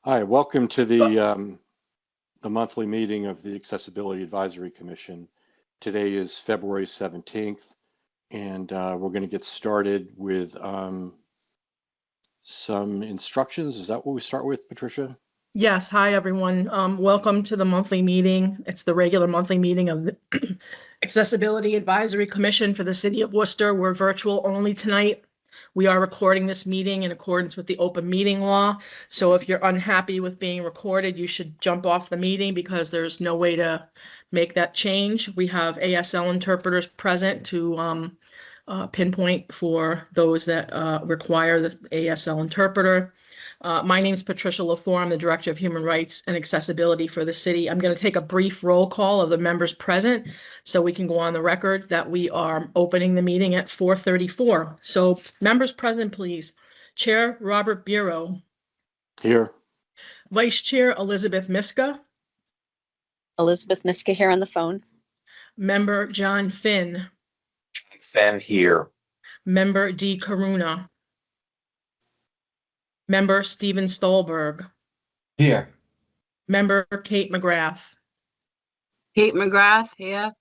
Hi, welcome to the monthly meeting of the Accessibility Advisory Commission. Today is February 17th, and we're going to get started with some instructions. Is that what we start with, Patricia? Yes. Hi, everyone. Welcome to the monthly meeting. It's the regular monthly meeting of the Accessibility Advisory Commission for the City of Worcester. We're virtual only tonight. We are recording this meeting in accordance with the open meeting law. So if you're unhappy with being recorded, you should jump off the meeting because there's no way to make that change. We have ASL interpreters present to pinpoint for those that require the ASL interpreter. My name is Patricia LaFour. I'm the Director of Human Rights and Accessibility for the city. I'm going to take a brief roll call of the members present so we can go on the record that we are opening the meeting at 4:34. So members present, please. Chair Robert Bureau. Here. Vice Chair Elizabeth Miska. Elizabeth Miska here on the phone. Member John Finn. John Finn here. Member D. Karuna. Member Stephen Stolberg. Here. Member Kate McGrath. Kate McGrath here.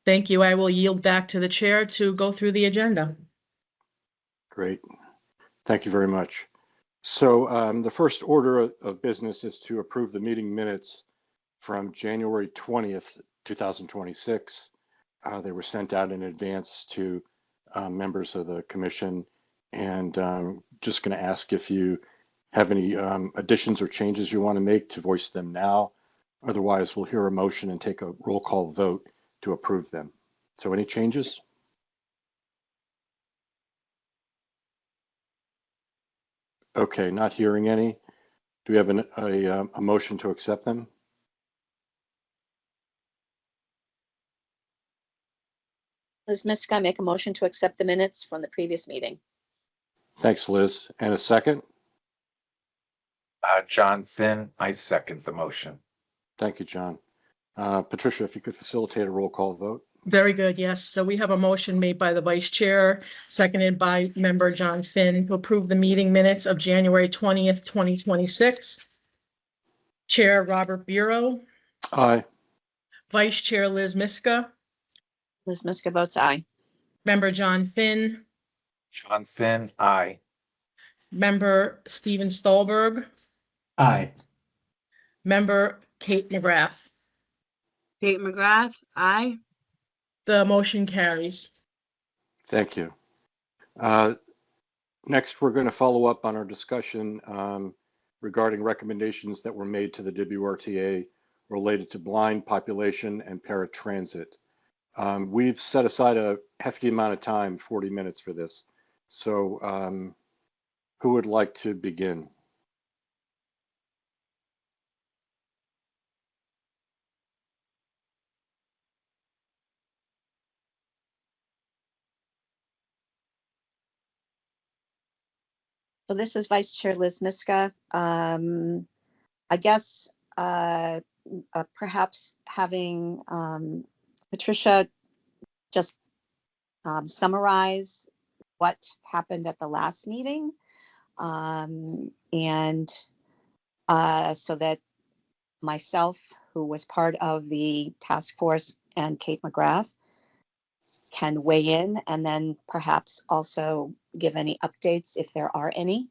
Thank you. I will yield back to the chair to go through the agenda. Great. Thank you very much. So the first order of business is to approve the meeting minutes from January 20th, 2026. They were sent out in advance to members of the commission, and just going to ask if you have any additions or changes you want to make to voice them now. Otherwise, we'll hear a motion and take a roll call vote to approve them. So any changes? Okay, not hearing any. Do we have a motion to accept them? Liz Miska, make a motion to accept the minutes from the previous meeting. Thanks, Liz. And a second? John Finn, I second the motion. Thank you, John. Patricia, if you could facilitate a roll call vote. Very good. Yes. So we have a motion made by the vice chair, seconded by member John Finn, to approve the meeting minutes of January 20th, 2026. Chair Robert Bureau. Aye. Vice Chair Liz Miska. Liz Miska votes aye. Member John Finn. John Finn, aye. Member Stephen Stolberg. Aye. Member Kate McGrath. Kate McGrath, aye. The motion carries. Thank you. Next, we're going to follow up on our discussion regarding recommendations that were made to the WRTA related to blind population and paratransit. We've set aside a hefty amount of time, 40 minutes for this. So who would like to begin? So this is Vice Chair Liz Miska. I guess perhaps having Patricia just summarize what happened at the last meeting, and so that myself, who was part of the task force, and Kate McGrath can weigh in, and then perhaps also give any updates if there are any.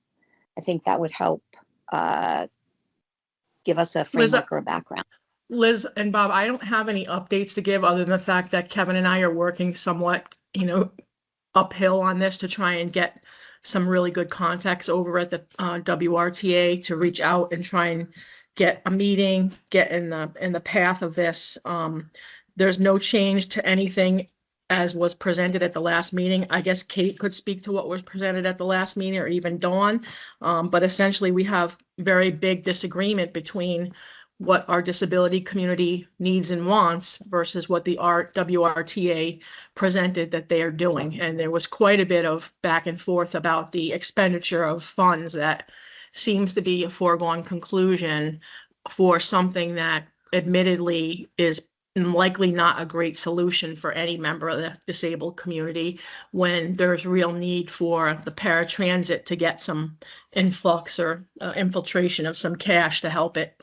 I think that would help give us a framework or a background. Liz and Bob, I don't have any updates to give other than the fact that Kevin and I are working somewhat, uphill on this to try and get some really good contacts over at the WRTA to reach out and try and get a meeting, get in the path of this. There's no change to anything as was presented at the last meeting. I guess Kate could speak to what was presented at the last meeting, or even Dawn. But essentially we have very big disagreement between what our disability community needs and wants versus what the WRTA presented that they are doing. And there was quite a bit of back and forth about the expenditure of funds that seems to be a foregone conclusion for something that admittedly is likely not a great solution for any member of the disabled community when there's real need for the paratransit to get some influx or infiltration of some cash to help it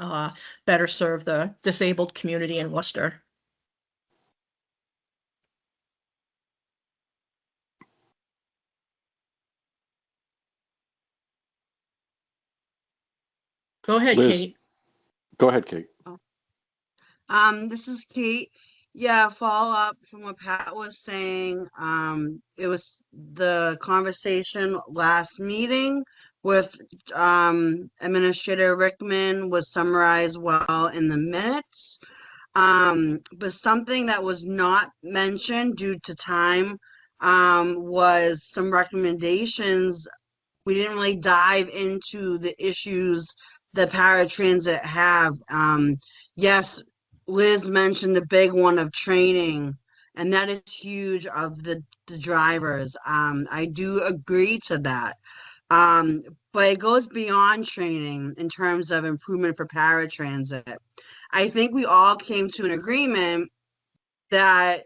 better serve the disabled community in Worcester. Go ahead, Liz. Kate. Go ahead, Kate. This is Kate. Yeah, follow up from what Pat was saying. It was the conversation last meeting with Administrator Rickman was summarized well in the minutes. But something that was not mentioned due to time was some recommendations. We didn't really dive into the issues that paratransit have. Yes, Liz mentioned the big one of training, and that is huge of the drivers. I do agree to that. But it goes beyond training in terms of improvement for paratransit. I think we all came to an agreement that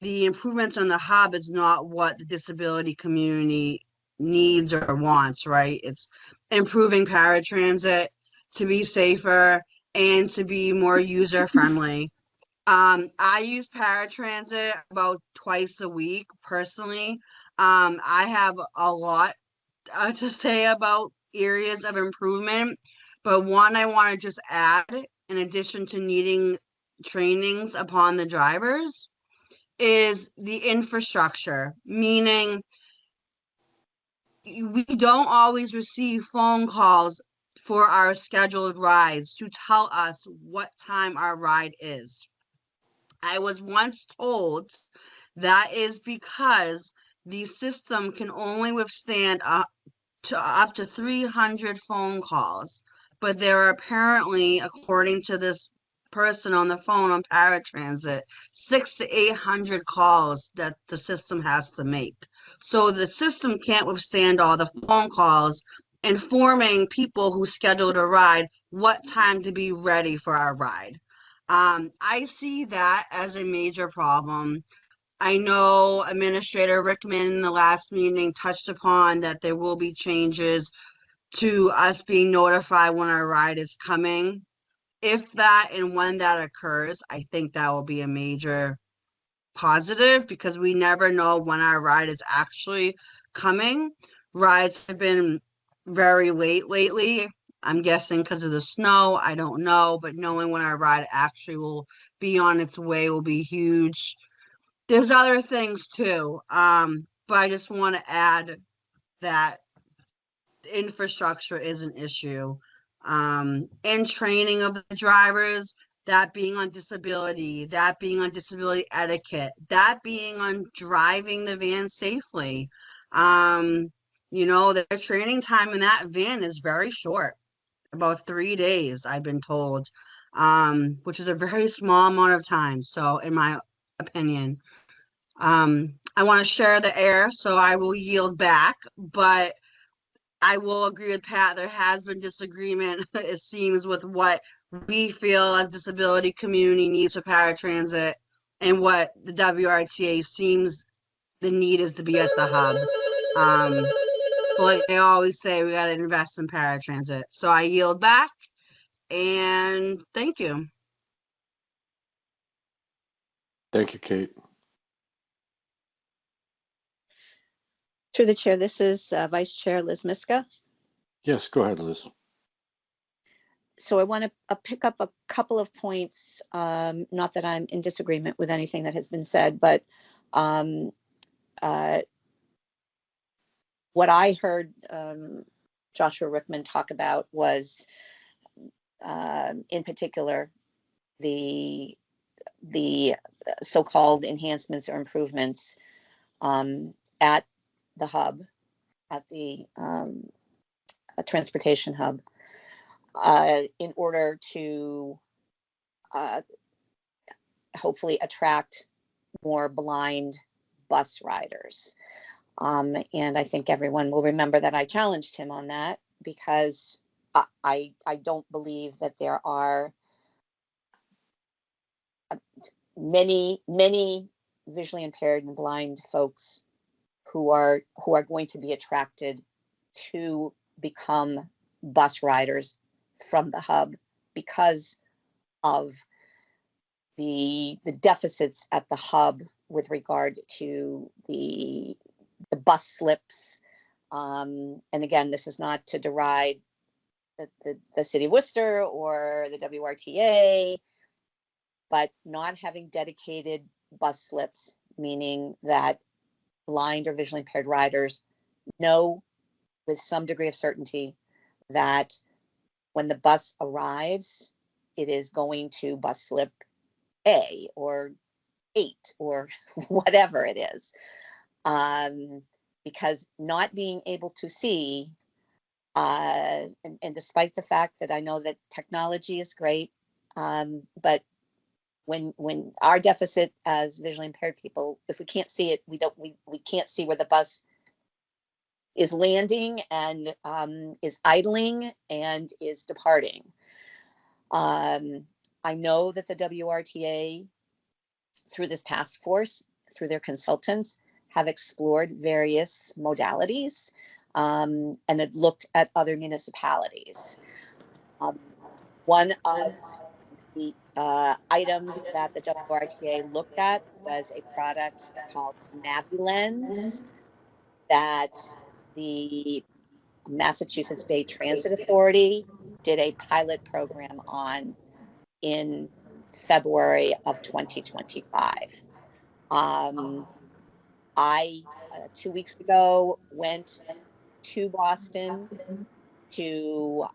the improvements on the hub is not what the disability community needs or wants, right? It's improving paratransit to be safer and to be more user friendly. I use paratransit about twice a week personally. I have a lot to say about areas of improvement, but one I want to just add, in addition to needing trainings upon the drivers, is the infrastructure, meaning we don't always receive phone calls for our scheduled rides to tell us what time our ride is. I was once told that is because the system can only withstand up to 300 phone calls, but there are apparently, according to this person on the phone on paratransit, 600 to 800 calls that the system has to make. So the system can't withstand all the phone calls informing people who scheduled a ride what time to be ready for our ride. I see that as a major problem. I know Administrator Rickman in the last meeting touched upon that there will be changes to us being notified when our ride is coming. If that and when that occurs, I think that will be a major positive because we never know when our ride is actually coming. Rides have been very late lately. I'm guessing because of the snow. I don't know, but knowing when our ride actually will be on its way will be huge. There's other things too, but I just want to add that infrastructure is an issue. And training of the drivers, that being on disability etiquette, that being on driving the van safely. Their training time in that van is very short, about 3 days, I've been told, which is a very small amount of time. So in my opinion, I want to share the air, so I will yield back, but I will agree with Pat. There has been disagreement, it seems, with what we feel as disability community needs for paratransit and what the WRTA seems the need is to be at the hub. But like I always say, we got to invest in paratransit. So I yield back and thank you. Thank you, Kate. Through the chair, this is Vice Chair Liz Miska. Yes, go ahead, Liz. So I want to pick up a couple of points, not that I'm in disagreement with anything that has been said, but what I heard Joshua Rickman talk about was, in particular, the so-called enhancements or improvements at the hub, at the transportation hub, in order to hopefully attract more blind bus riders. And I think everyone will remember that I challenged him on that because I don't believe that there are many visually impaired and blind folks who are going to be attracted to become bus riders from the hub because of the deficits at the hub with regard to the bus slips. And again, this is not to deride the city of Worcester or the WRTA, but not having dedicated bus slips, meaning that blind or visually impaired riders know with some degree of certainty that when the bus arrives, it is going to bus slip A or 8 or whatever it is. Because not being able to see, and despite the fact that I know that technology is great, but when our deficit as visually impaired people, if we can't see it, we can't see where the bus is landing and is idling and is departing. I know that the WRTA, through this task force, through their consultants, have explored various modalities and had looked at other municipalities. One of the items that the WRTA looked at was a product called NaviLens that the Massachusetts Bay Transit Authority did a pilot program on in February of 2025. I 2 weeks ago went to Boston to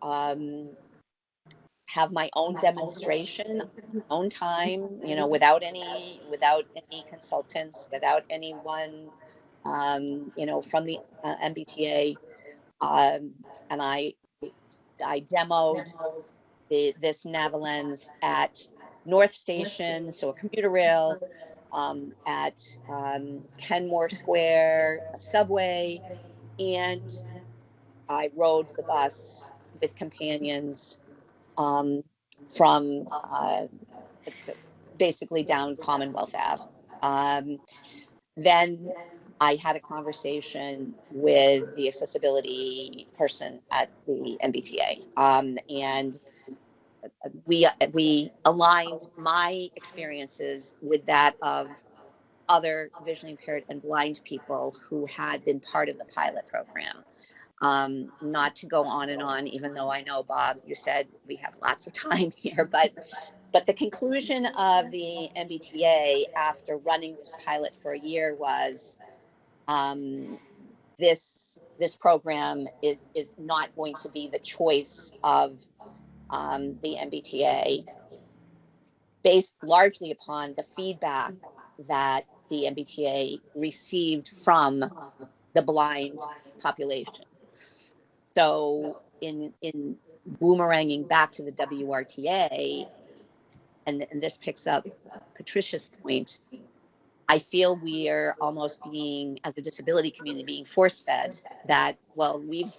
have my own demonstration, own time, without any consultants, without anyone, from the MBTA, and I demoed this NaviLens at North Station, so a commuter rail, at Kenmore Square, a subway, and I rode the bus with companions from basically down Commonwealth Ave. Then I had a conversation with the accessibility person at the MBTA, and we aligned my experiences with that of other visually impaired and blind people who had been part of the pilot program. Not to go on and on, even though I know, Bob, you said we have lots of time here, but the conclusion of the MBTA after running this pilot for a year was this program is not going to be the choice of the MBTA, based largely upon the feedback that the MBTA received from the blind population. So in boomeranging back to the WRTA, and this picks up Patricia's point, I feel we are almost being, as a disability community, being force-fed that, well, we've,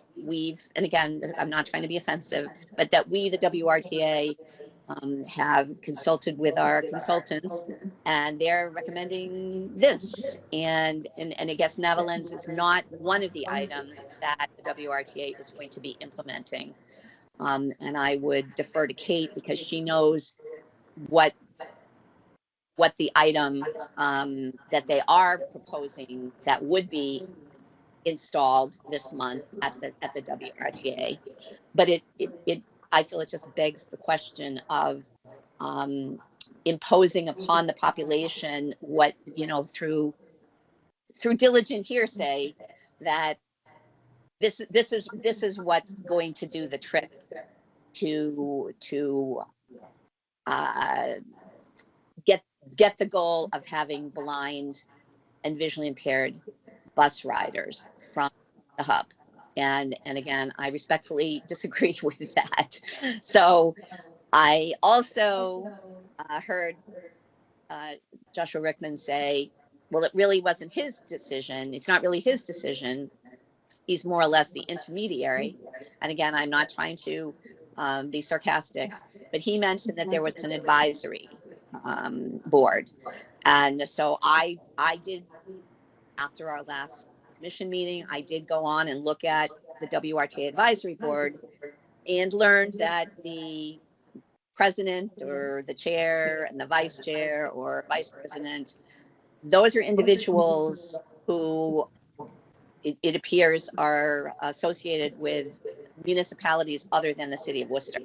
and again, I'm not trying to be offensive, but that we, the WRTA, have consulted with our consultants, and they're recommending this. And I guess NaviLens is not one of the items that the WRTA is going to be implementing. And I would defer to Kate because she knows what the item that they are proposing that would be installed this month at the WRTA. But it I feel it just begs the question of imposing upon the population what, through diligent hearsay, that this is what's going to do the trick to get the goal of having blind and visually impaired bus riders from the hub. And again, I respectfully disagree with that. So I also heard Joshua Rickman say, well, it really wasn't his decision. It's not really his decision. He's more or less the intermediary. And again, I'm not trying to be sarcastic, but he mentioned that there was an advisory board. And so I did, after our last commission meeting, I did go on and look at the WRTA advisory board and learned that the president or the chair and the vice chair or vice president, those are individuals who it appears are associated with municipalities other than the city of Worcester.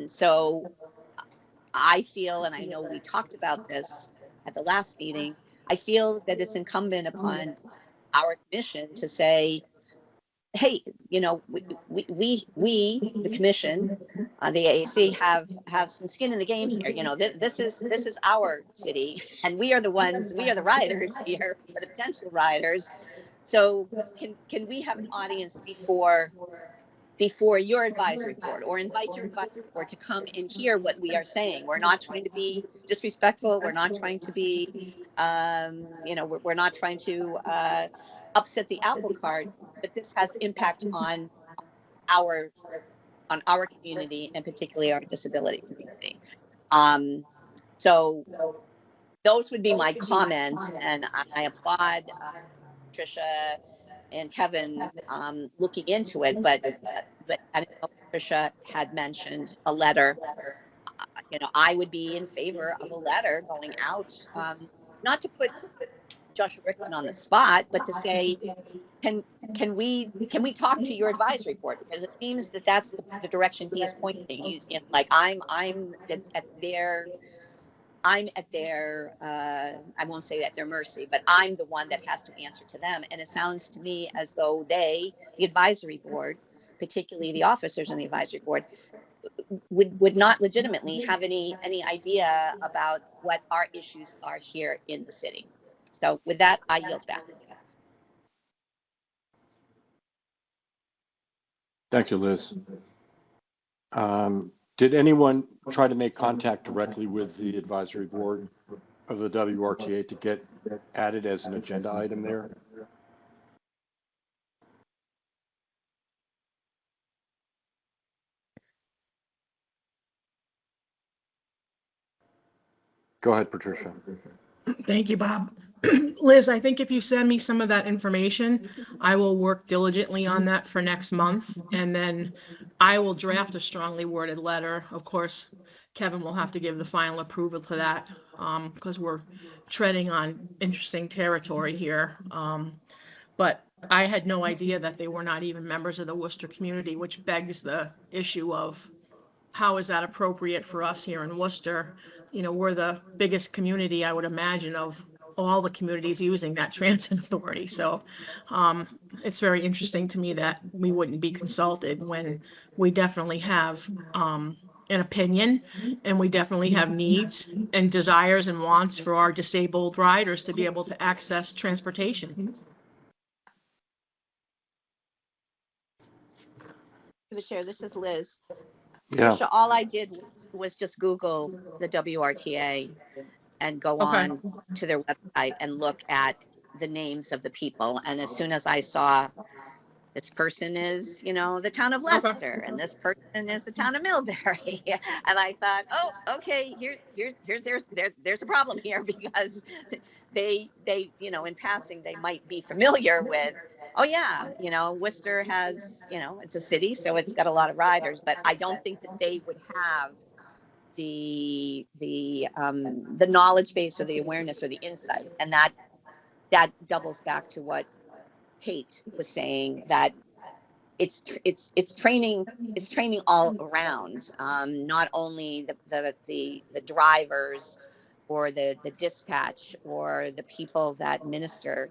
So I feel, and I know we talked about this at the last meeting, I feel that it's incumbent upon our commission to say, hey, you know, we the commission, the AAC have some skin in the game here. You know, this is our city, and we are the riders here, or the potential riders. So can we have an audience before your advisory board, or invite your advisory board to come and hear what we are saying? We're not trying to be disrespectful. We're not trying to be, you know, we're not trying to upset the apple cart, but this has impact on our community, and particularly our disability community. So those would be my comments, and I applaud Tricia and Kevin looking into it, but I don't know if Tricia had mentioned a letter. You know, I would be in favor of a letter going out, not to put Joshua Rickman on the spot, but to say, can we talk to your advisory board, because it seems that that's the direction he is pointing. He's, you know, like I'm at their I won't say at their mercy, but I'm the one that has to answer to them. And it sounds to me as though the advisory board, particularly the officers in the advisory board, would not legitimately have any idea about what our issues are here in the city. So with that, I yield back. Thank you, Liz. Did anyone try to make contact directly with the advisory board of the WRTA to get added as an agenda item there? Go ahead, Patricia. Thank you, Bob. Liz, I think if you send me some of that information, I will work diligently on that for next month. And then I will draft a strongly worded letter. Of course, Kevin will have to give the final approval to that, because we're treading on interesting territory here. But I had no idea that they were not even members of the Worcester community, which begs the issue of how is that appropriate for us here in Worcester? You know, we're the biggest community, I would imagine, of all the communities using that transit authority. So it's very interesting to me that we wouldn't be consulted when we definitely have an opinion, and we definitely have needs and desires and wants for our disabled riders to be able to access transportation. To the chair, this is Liz. Yeah, Tricia, all I did was just Google the WRTA and go Okay. on to their website and look at the names of the people. And as soon as I saw this person is, you know, the town of Leicester, and this person is the town of Millbury, and I thought, oh, okay, there's a problem here, because they, you know, in passing, they might be familiar with, oh yeah, you know, Worcester has, you know, it's a city, so it's got a lot of riders, but I don't think that they would have the knowledge base or the awareness or the insight. And that doubles back to what Kate was saying, that it's training all around, not only the drivers or the dispatch or the people that minister,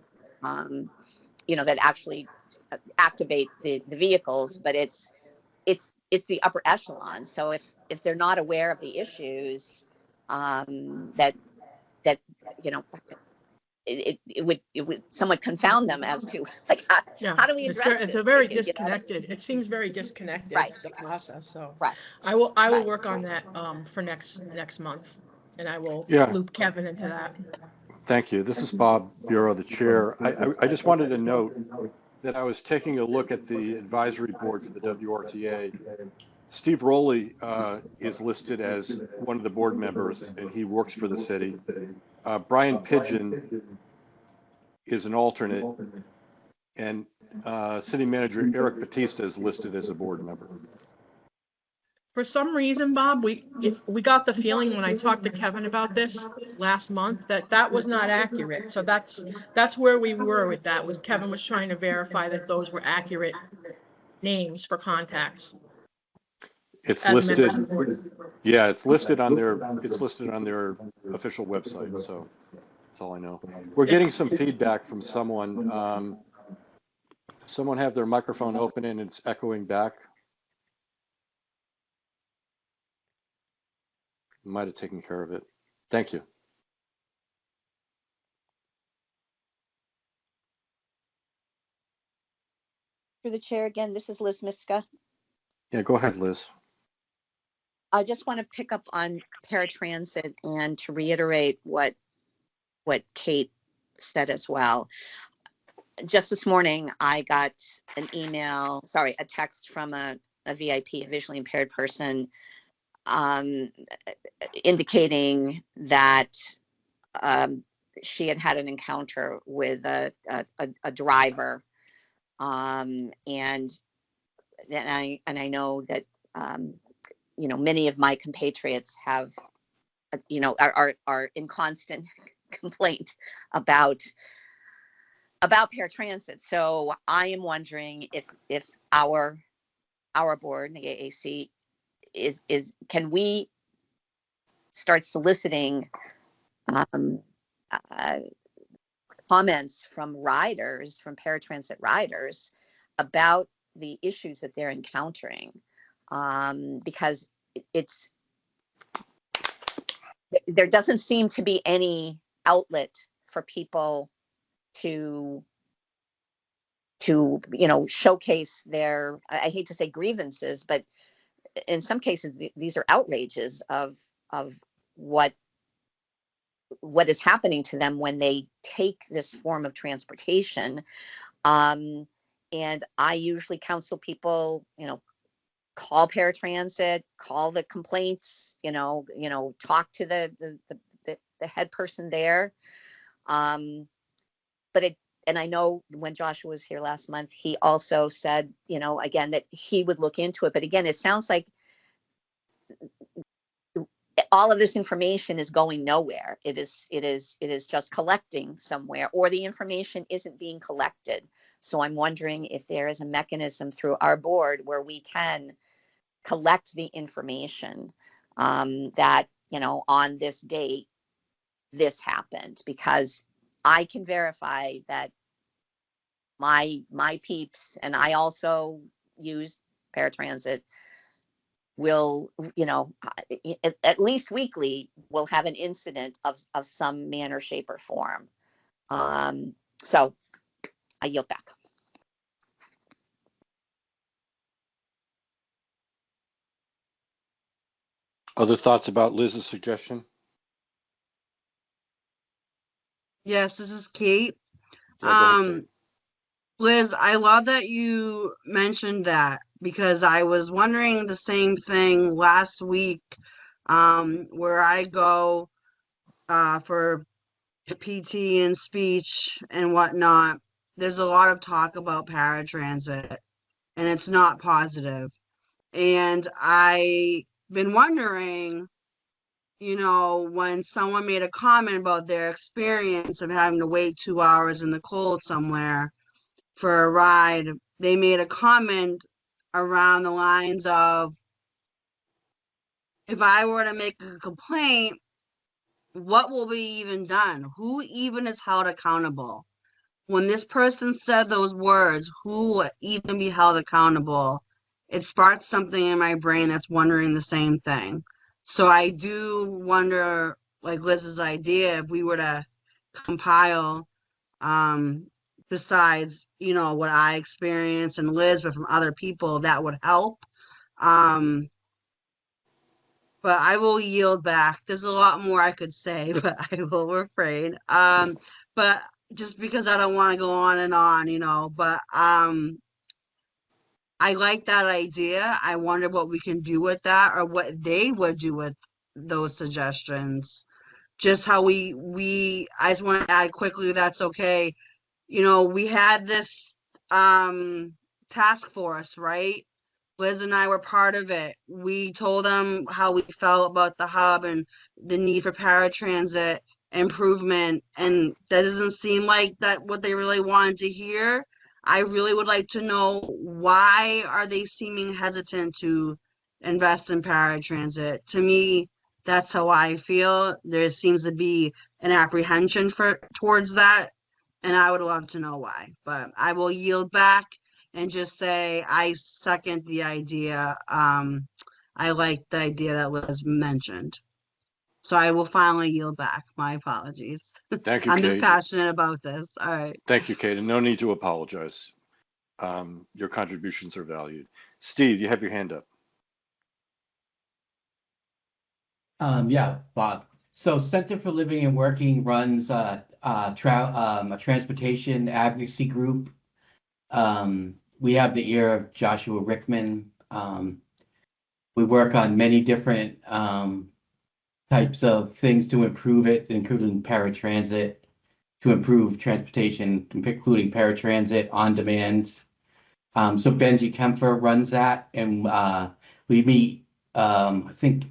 you know, that actually activate the vehicles, but it's the upper echelon. So if they're not aware of the issues, that you know, it would somewhat confound them as to like how do we address this? It's a very disconnected. It seems very disconnected, Right. the process. So Right. I will Right. work on that for next month, and I will Yeah. loop Kevin into that. Thank you. This is Bob Bureau, the chair. I just wanted to note that I was taking a look at the advisory board for the WRTA Steve Rowley is listed as one of the board members, and he works for the city. Brian Pigeon is an alternate, and City Manager Eric Batista is listed as a board member. For some reason, Bob, we got the feeling when I talked to Kevin about this last month that that was not accurate. So that's where we were with that, was Kevin was trying to verify that those were accurate names for contacts. It's as listed. members of the board. Yeah, it's listed on their official website. So that's all I know. We're getting some feedback from someone. Someone have their microphone open and it's echoing back. Might have taken care of it. Thank you. Through the chair again, this is Liz Miska. Yeah, go ahead, Liz. I just want to pick up on paratransit and to reiterate what Kate said as well. Just this morning, I got a text from a VIP, a visually impaired person, indicating that she had an encounter with a driver, and I know that many of my compatriots have are in constant complaint about paratransit. So I am wondering if our board, the AAC, can we start soliciting comments from paratransit riders about the issues that they're encountering, because there doesn't seem to be any outlet for people to showcase their, I hate to say grievances, but in some cases these are outrages of what is happening to them when they take this form of transportation. And I usually counsel people, call paratransit, call the complaints, talk to the head person there. And I know when Joshua was here last month, he also said, again, that he would look into it. But again, it sounds like all of this information is going nowhere. It is just collecting somewhere, or the information isn't being collected. So I'm wondering if there is a mechanism through our board where we can collect the information that, on this date, this happened, because I can verify that my peeps, and I also use paratransit, will, at least weekly, will have an incident of some manner, shape, or form. So I yield back. Other thoughts about Liz's suggestion? Yes, this is Kate. Yeah, go ahead, Kate. Liz, I love that you mentioned that, because I was wondering the same thing last week, where I go for PT and speech and whatnot. There's a lot of talk about paratransit, and it's not positive. And I've been wondering, when someone made a comment about their experience of having to wait 2 hours in the cold somewhere for a ride, they made a comment around the lines of, if I were to make a complaint, what will be even done? Who even is held accountable? When this person said those words, who would even be held accountable? It sparked something in my brain that's wondering the same thing. So I do wonder, like Liz's idea, if we were to compile, besides, what I experienced and Liz, but from other people, that would help. But I will yield back. There's a lot more I could say, but I will refrain. But just because I don't want to go on and on, but I I like that idea. I wonder what we can do with that or what they would do with those suggestions. Just how I just want to add quickly, that's okay. We had this task force, right? Liz and I were part of it. We told them how we felt about the hub and the need for paratransit improvement, and that doesn't seem like that what they really wanted to hear. I really would like to know, why are they seeming hesitant to invest in paratransit? To me, that's how I feel. There seems to be an apprehension towards that, and I would love to know why. But I will yield back and just say I second the idea. I like the idea that was mentioned. So I will finally yield back. My apologies. Thank you, I'm just Kate. passionate about this. All right. Thank you, Kate, and no need to apologize. Your contributions are valued. Steve, you have your hand up. Yeah, Bob. So Center for Living and Working runs a transportation advocacy group. We have the ear of Joshua Rickman. We work on many different types of things to improve it, including paratransit, to improve transportation, including paratransit on demand. So Benji Kempfer runs that, and we meet, I think,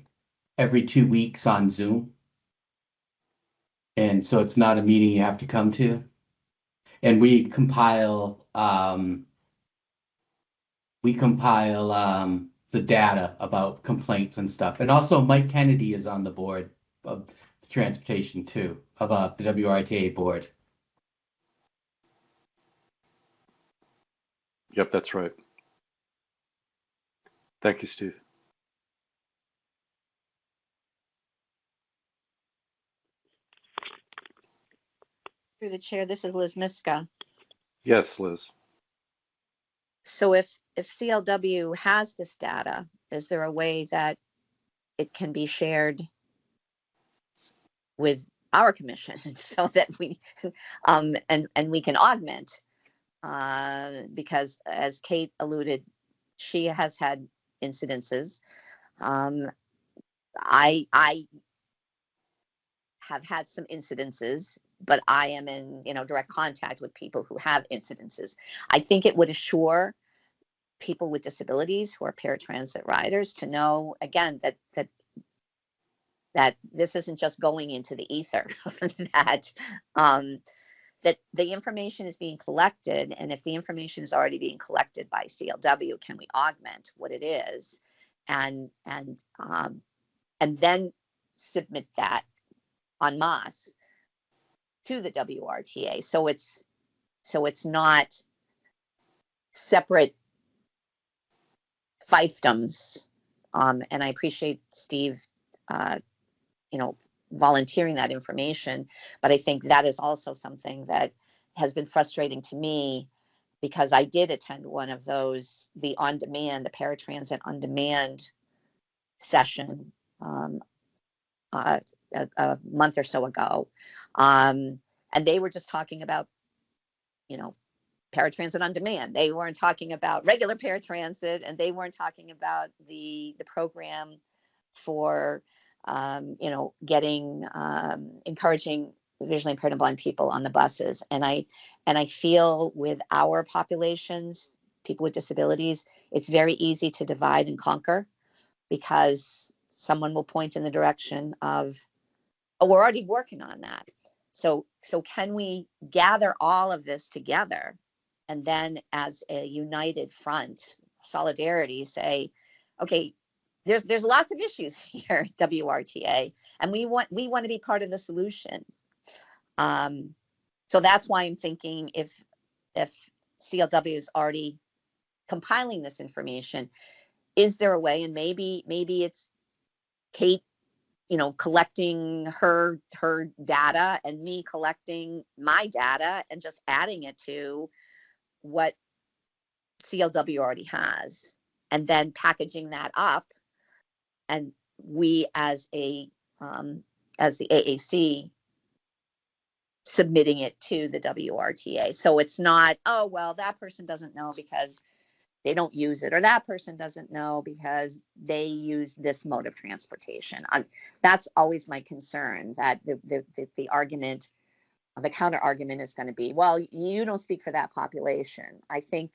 every 2 weeks on Zoom. And so it's not a meeting you have to come to. And we compile the data about complaints and stuff. And also Mike Kennedy is on the board of the transportation too, of the WRTA board. Yep, that's right. Thank you, Steve. Through the chair, this is Liz Miska. Yes, Liz. So if CLW has this data, is there a way that it can be shared with our commission so that we and we can augment, because as Kate alluded, she has had incidences. I have had some incidences, but I am in direct contact with people who have incidences. I think it would assure people with disabilities who are paratransit riders to know, again, that this isn't just going into the ether, that that the information is being collected, and if the information is already being collected by CLW, can we augment what it is, and then submit that en masse to the WRTA, so it's not separate fiefdoms. And I appreciate Steve, volunteering that information, but I think that is also something that has been frustrating to me, because I did attend one of those, the paratransit on demand session a month or so ago, and they were just talking about paratransit on demand. They weren't talking about regular paratransit, and they weren't talking about the program for getting encouraging visually impaired and blind people on the buses. And I feel with our populations, people with disabilities, it's very easy to divide and conquer, because someone will point in the direction of, oh, we're already working on that. So can we gather all of this together, and then as a united front, solidarity, say, okay, there's lots of issues here, WRTA, and we want to be part of the solution. So that's why I'm thinking, if CLW is already compiling this information, is there a way, and maybe it's Kate, collecting her data and me collecting my data and just adding it to what CLW already has, and then packaging that up, and we as the AAC submitting it to the WRTA. So it's not, oh, well, that person doesn't know because they don't use it, or that person doesn't know because they use this mode of transportation. That's always my concern, that the argument, the counter argument is going to be, well, you don't speak for that population. I think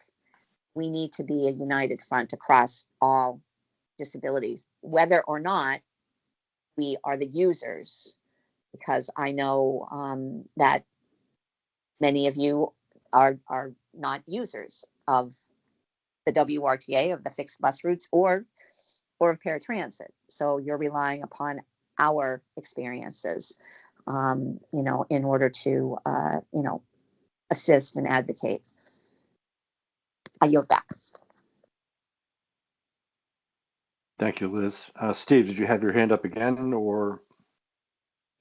we need to be a united front across all disabilities, whether or not we are the users, because I know that many of you are not users of the WRTA, of the fixed bus routes, or of paratransit. So you're relying upon our experiences, in order to, assist and advocate. I yield back. Thank you, Liz. Steve, did you have your hand up again, or?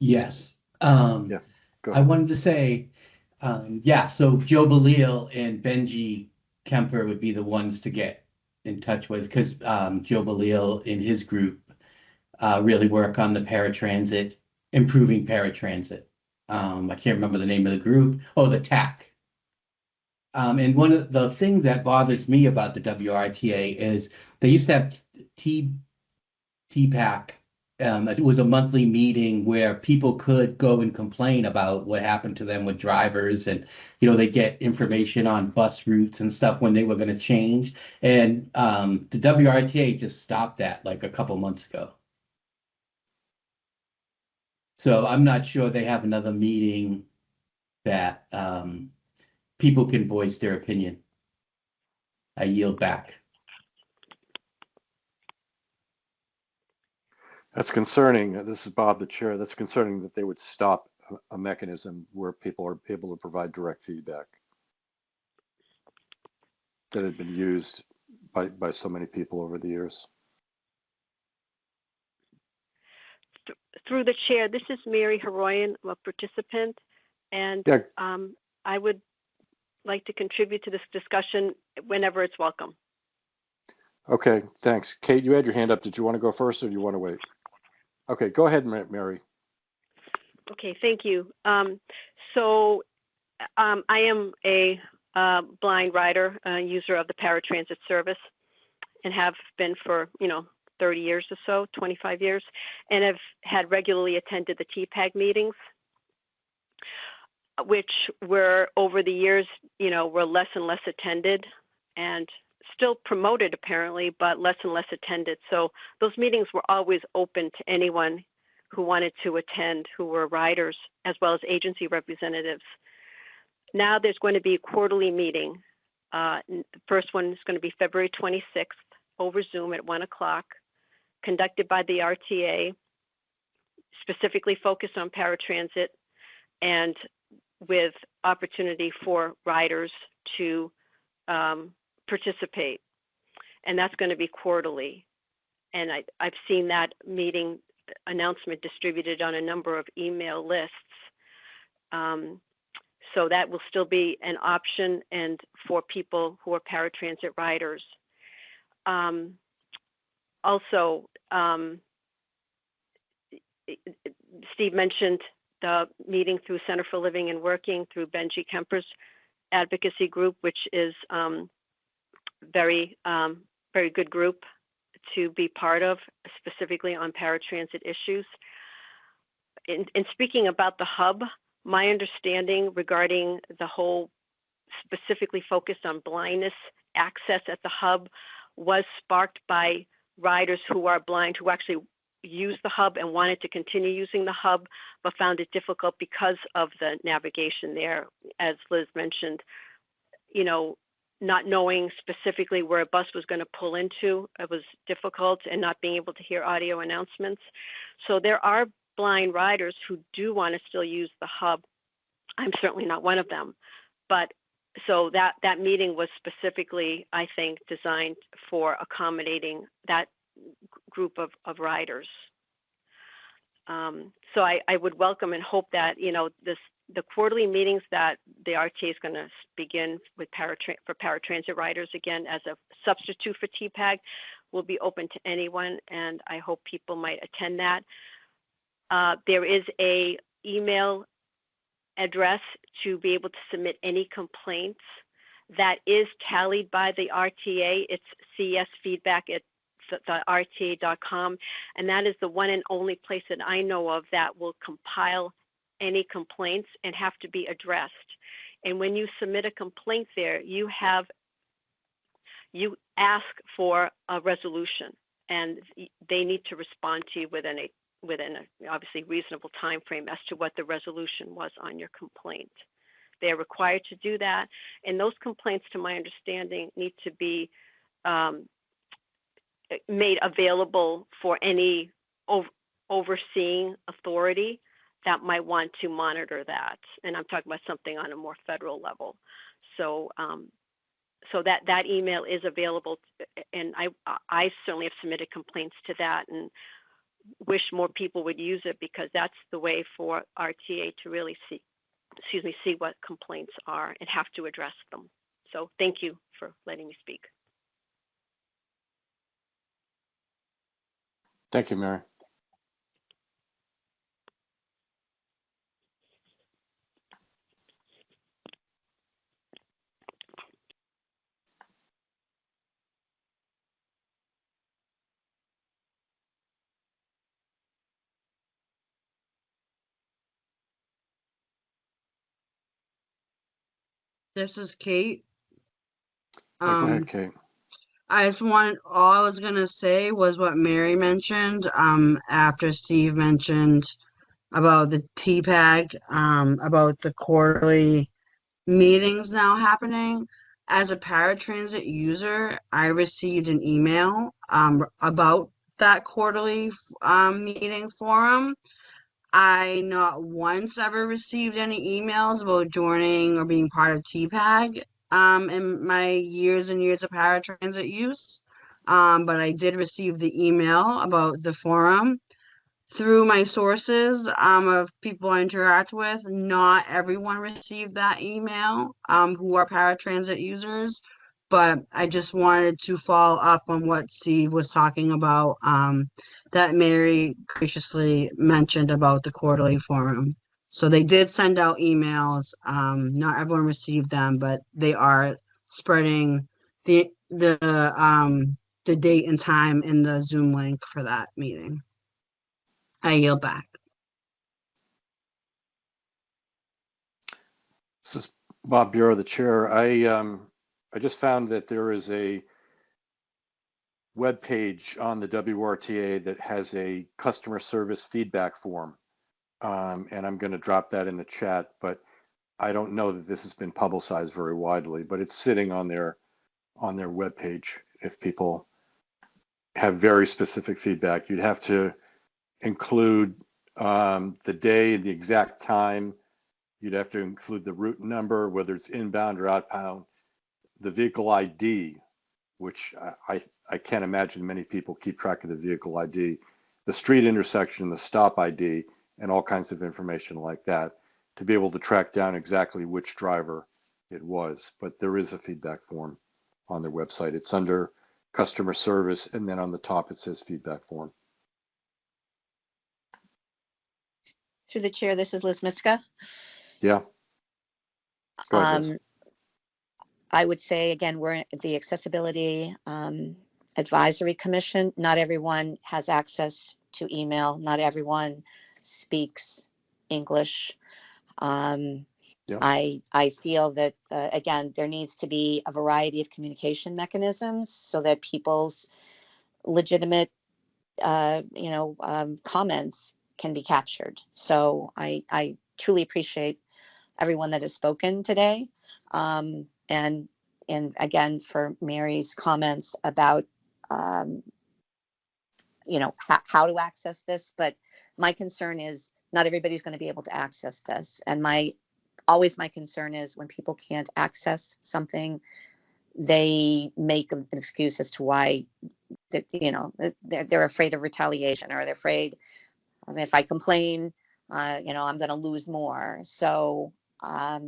Yes. Yeah, go I ahead. wanted to say, so Joe Balil and Benji Kemper would be the ones to get in touch with, because Joe Balil and his group really work on the paratransit, improving paratransit. I can't remember the name of the group. Oh, the TAC. And one of the things that bothers me about the WRTA is they used to have TPAC. It was a monthly meeting where people could go and complain about what happened to them with drivers, and they get information on bus routes and stuff when they were going to change. And the WRTA just stopped that like a couple months ago. So I'm not sure they have another meeting that people can voice their opinion. I yield back. That's concerning. This is Bob, the chair. That's concerning that they would stop a mechanism where people are able to provide direct feedback that had been used by so many people over the years. Through the chair, this is Mary Heroyan, a participant, and Yeah. I would like to contribute to this discussion whenever it's welcome. Okay, thanks. Kate, you had your hand up. Did you want to go first, or do you want to wait? Okay, go ahead, Mary. Okay, thank you. So I am a blind rider, user of the paratransit service, and have been for 30 years or so, 25 years, and have had regularly attended the TPAG meetings, which were over the years, were less and less attended and still promoted apparently, but less and less attended. So those meetings were always open to anyone who wanted to attend, who were riders, as well as agency representatives. Now there's going to be a quarterly meeting. The first one is going to be February 26th over Zoom at 1 o'clock, conducted by the RTA, specifically focused on paratransit, and with opportunity for riders to participate. And that's going to be quarterly. And I've seen that meeting announcement distributed on a number of email lists. So that will still be an option, and for people who are paratransit riders. Also, Steve mentioned the meeting through Center for Living and Working through Benji Kemper's advocacy group, which is very good group to be part of, specifically on paratransit issues. In speaking about the hub, my understanding regarding the whole specifically focused on blindness access at the hub was sparked by riders who are blind, who actually use the hub and wanted to continue using the hub, but found it difficult because of the navigation there. As Liz mentioned, not knowing specifically where a bus was going to pull into, it was difficult, and not being able to hear audio announcements. So there are blind riders who do want to still use the hub. I'm certainly not one of them, but so that meeting was specifically, I think, designed for accommodating that group of riders. So I would welcome and hope that the quarterly meetings that the RTA is going to begin with for paratransit riders, again as a substitute for TPAG, will be open to anyone, and I hope people might attend that. There is a email address to be able to submit any complaints That is tallied by the RTA. It's csfeedback@rta.com, and that is the one and only place that I know of that will compile any complaints and have to be addressed. And when you submit a complaint there, you ask for a resolution, and they need to respond to you within a obviously reasonable time frame as to what the resolution was on your complaint. They are required to do that, and those complaints, to my understanding, need to be made available for any overseeing authority that might want to monitor that. And I'm talking about something on a more federal level. So so that email is available, and I certainly have submitted complaints to that and wish more people would use it, because that's the way for RTA to really see what complaints are and have to address them. So thank you for letting me speak. Thank you, Mary. This is Kate. Yeah, go ahead, Kate. All I was gonna say was what Mary mentioned, after Steve mentioned about the TPAG, about the quarterly meetings now happening. As a paratransit user, I received an email, about that quarterly, meeting forum. I not once ever received any emails about joining or being part of TPAG in my years and years of paratransit use. But I did receive the email about the forum through my sources of people I interact with. Not everyone received that email who are paratransit users, but I just wanted to follow up on what Steve was talking about, that Mary graciously mentioned about the quarterly forum. So they did send out emails. Not everyone received them, but they are spreading the date and time in the Zoom link for that meeting. I yield back. This is Bob Bureau, the chair. I just found that there is a web page on the WRTA that has a customer service feedback form. And I'm going to drop that in the chat, but I don't know that this has been publicized very widely, but it's sitting on their web page. If people have very specific feedback, you'd have to include the day, the exact time. You'd have to include the route number, whether it's inbound or outbound, the vehicle ID, which I can't imagine many people keep track of the vehicle ID, the street intersection, the stop ID, and all kinds of information like that to be able to track down exactly which driver it was. But there is a feedback form on their website. It's under customer service, and then on the top it says feedback form. Through the chair, this is Liz Miska. Yeah. Go ahead, Liz. I would say, again, we're at the Accessibility Advisory Commission. Not everyone has access to email. Not everyone speaks English. Yeah. I feel that, again, there needs to be a variety of communication mechanisms so that people's legitimate, comments can be captured. So I truly appreciate everyone that has spoken today. And again, for Mary's comments about, how to access this, but my concern is not everybody's going to be able to access this. And my concern is when people can't access something, they make an excuse as to why, they're afraid of retaliation, or they're afraid if I complain, I'm going to lose more. So I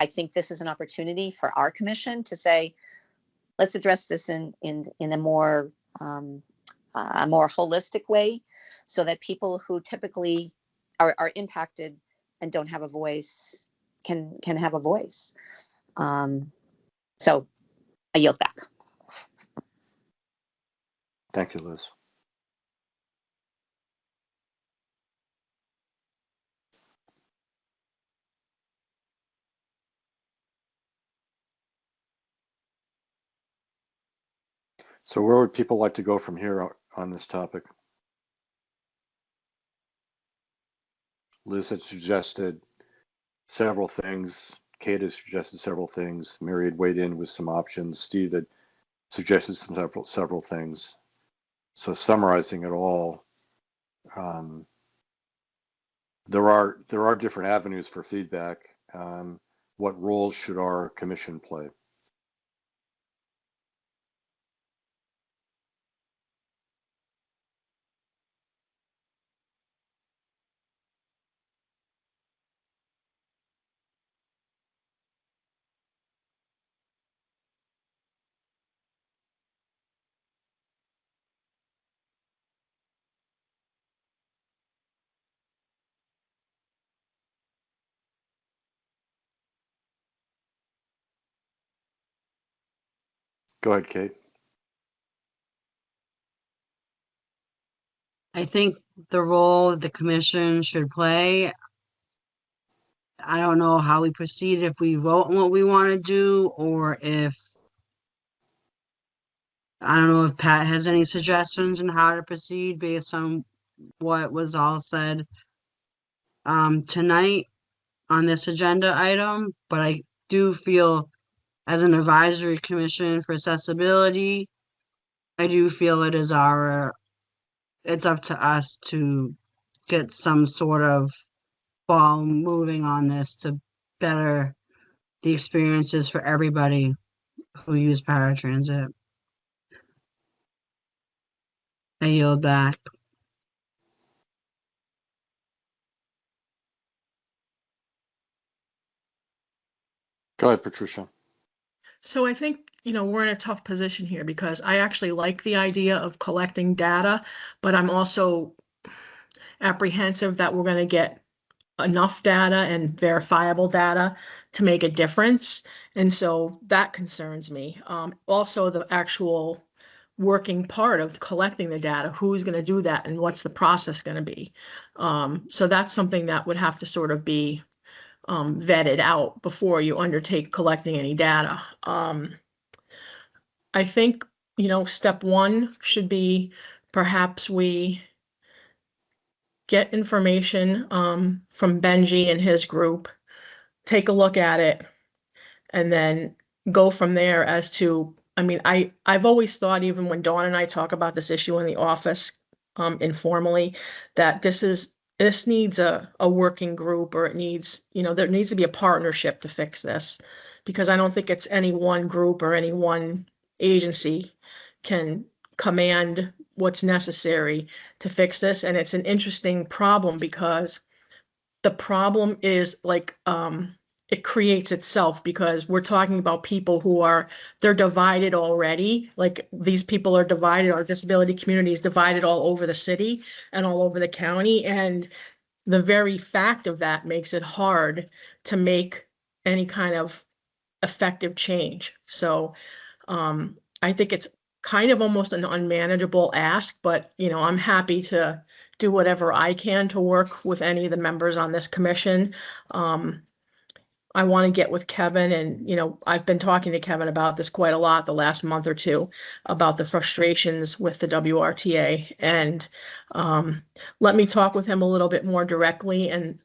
think this is an opportunity for our commission to say, let's address this in a more holistic way, so that people who typically are impacted and don't have a voice can have a voice. So I yield back. Thank you, Liz. So where would people like to go from here on this topic? Liz had suggested several things. Kate has suggested several things. Mary had weighed in with some options. Steve had suggested several things. So summarizing it all, there are different avenues for feedback. What roles should our commission play? Go ahead, Kate. I think the role the commission should play, I don't know how we proceed, if we vote on what we want to do, or if, I don't know if Pat has any suggestions on how to proceed based on what was all said tonight on this agenda item, but I do feel as an advisory commission for accessibility, I do feel it's up to us to get some sort of ball moving on this to better the experiences for everybody who use paratransit. I yield back. Go ahead, Patricia. So I think, we're in a tough position here because I actually like the idea of collecting data, but I'm also apprehensive that we're going to get enough data and verifiable data to make a difference. And so that concerns me. Also, the actual working part of collecting the data, who's going to do that and what's the process going to be? So that's something that would have to sort of be vetted out before you undertake collecting any data. I think, step one should be perhaps we get information from Benji and his group, take a look at it, and then go from there as to, I've always thought, even when Dawn and I talk about this issue in the office informally, that this needs a working group, or it needs, there needs to be a partnership to fix this, because I don't think it's any one group or any one agency can command what's necessary to fix this. And it's an interesting problem because the problem is like, it creates itself, because we're talking about people they're divided already. Like, these people are divided, our disability community is divided all over the city and all over the county. And the very fact of that makes it hard to make any kind of effective change. So I think it's kind of almost an unmanageable ask, but I'm happy to do whatever I can to work with any of the members on this commission. I want to get with Kevin, and I've been talking to Kevin about this quite a lot the last month or two, about the frustrations with the WRTA, and let me talk with him a little bit more directly. And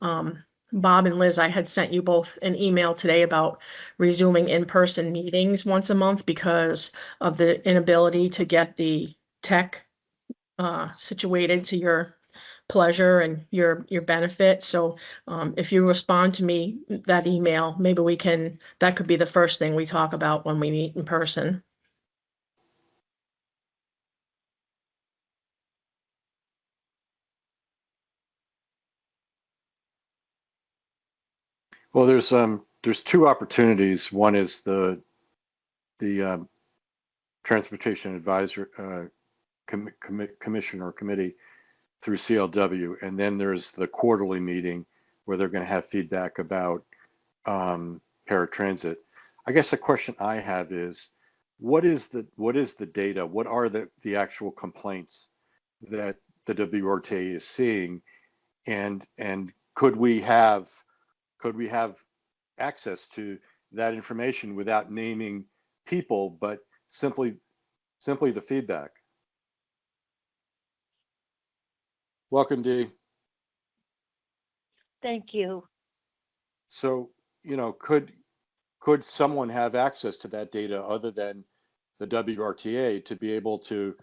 Bob and Liz, I had sent you both an email today about resuming in-person meetings once a month because of the inability to get the tech situated to your pleasure and your benefit. So if you respond to me that email, maybe that could be the first thing we talk about when we meet in person. Well, there's two opportunities. One is the Transportation Advisor Commission or Committee through CLW, and then there's the quarterly meeting where they're going to have feedback about paratransit. I guess a question I have is, what is the data? What are the actual complaints that the WRTA is seeing, and could we have access to that information without naming people, but simply the feedback? Welcome, Dee. Thank you. So, could someone have access to that data other than the WRTA to be able to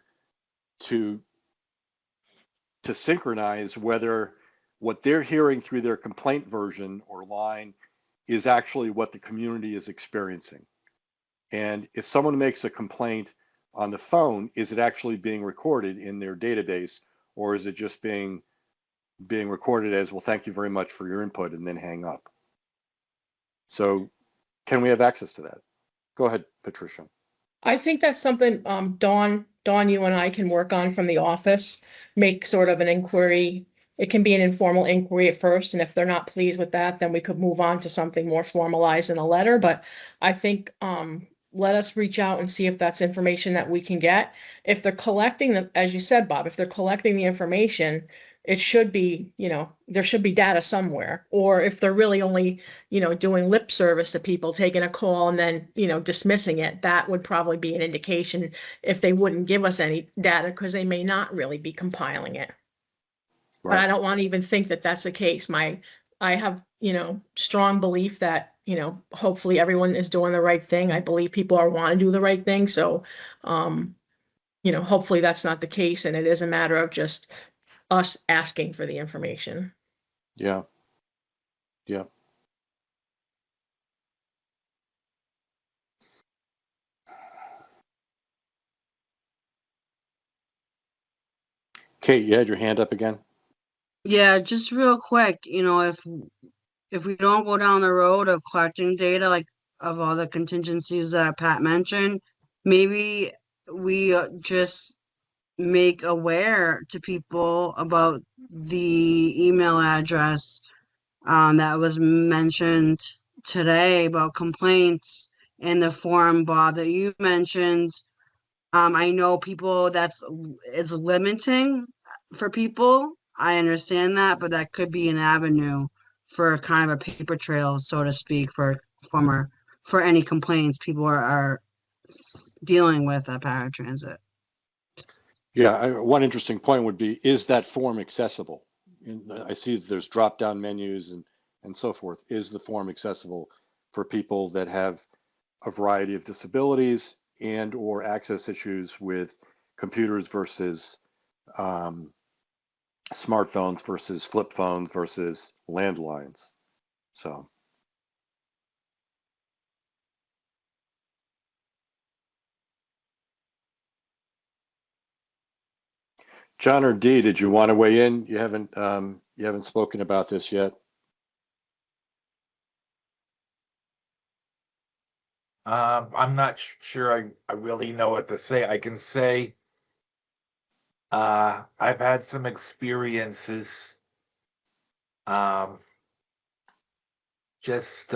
synchronize whether what they're hearing through their complaint version or line is actually what the community is experiencing? And if someone makes a complaint on the phone, is it actually being recorded in their database, or is it just being recorded as, well, thank you very much for your input, and then hang up? So can we have access to that? Go ahead, Patricia. I think that's something, Dawn, you and I can work on from the office, make sort of an inquiry. It can be an informal inquiry at first, and if they're not pleased with that, then we could move on to something more formalized in a letter. But I think, let us reach out and see if that's information that we can get. If they're collecting the, as you said, Bob, if they're collecting the information, it should be, there should be data somewhere. Or if they're really only, doing lip service to people, taking a call and then, dismissing it, that would probably be an indication if they wouldn't give us any data, because they may not really be compiling it. But I don't want to even think that that's the case. I have, strong belief that, hopefully everyone is doing the right thing. I believe people want to do the right thing. So, hopefully that's not the case. And it is a matter of just us asking for the information. Yeah. Yeah. Kate, you had your hand up again? Yeah, just real quick, if we don't go down the road of collecting data, like of all the contingencies that Pat mentioned, maybe we just make aware to people about the email address that was mentioned today about complaints and the forum, Bob, that you mentioned. I know people it's limiting for people. I understand that, but that could be an avenue for kind of a paper trail, so to speak, for any complaints people are dealing with at paratransit. Yeah, one interesting point would be, is that form accessible? I see there's drop-down menus and so forth. Is the form accessible for people that have a variety of disabilities and or access issues with computers versus smartphones versus flip phones versus landlines? So. John or Dee, did you want to weigh in? You haven't spoken about this yet. I'm not sure I really know what to say. I can say I've had some experiences just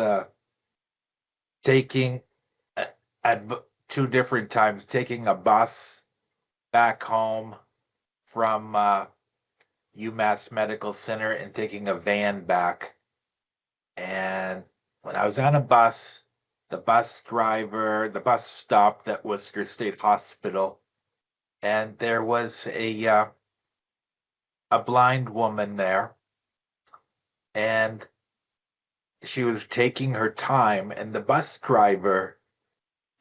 taking at 2 different times, taking a bus back home from UMass Medical Center and taking a van back. And when I was on a bus, the bus stopped at Worcester State Hospital, and there was a blind woman there, and she was taking her time, and the bus driver,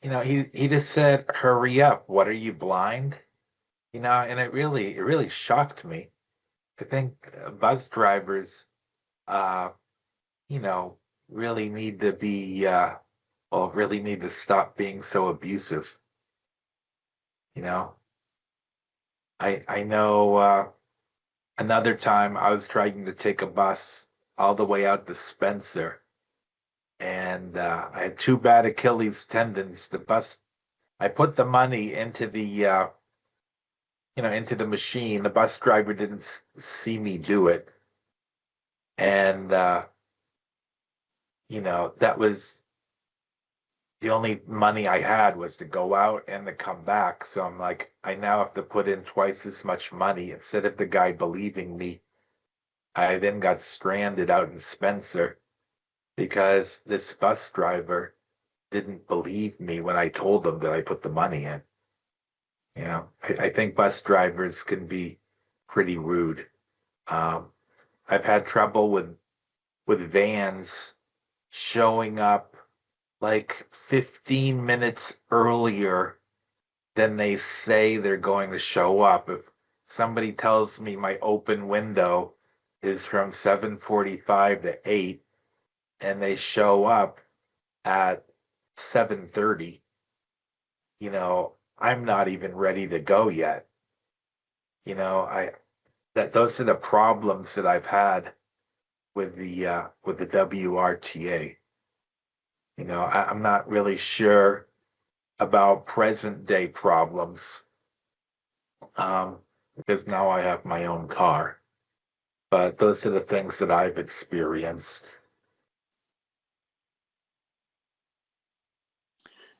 he just said, "Hurry up, what are you, blind?" And it really shocked me. I think bus drivers, really need to be, really need to stop being so abusive. I know another time I was trying to take a bus all the way out to Spencer, and I had 2 bad Achilles tendons. I put the money into the, into the machine. The bus driver didn't see me do it. And, that was the only money I had was to go out and to come back. So I'm like, I now have to put in twice as much money. Instead of the guy believing me, I then got stranded out in Spencer because this bus driver didn't believe me when I told them that I put the money in. I think bus drivers can be pretty rude. I've had trouble with vans showing up like 15 minutes earlier than they say they're going to show up. If somebody tells me my open window is from 7:45 to 8 and they show up at 7:30, I'm not even ready to go yet. Those are the problems that I've had with the WRTA. I'm not really sure about present day problems, because now I have my own car. But those are the things that I've experienced.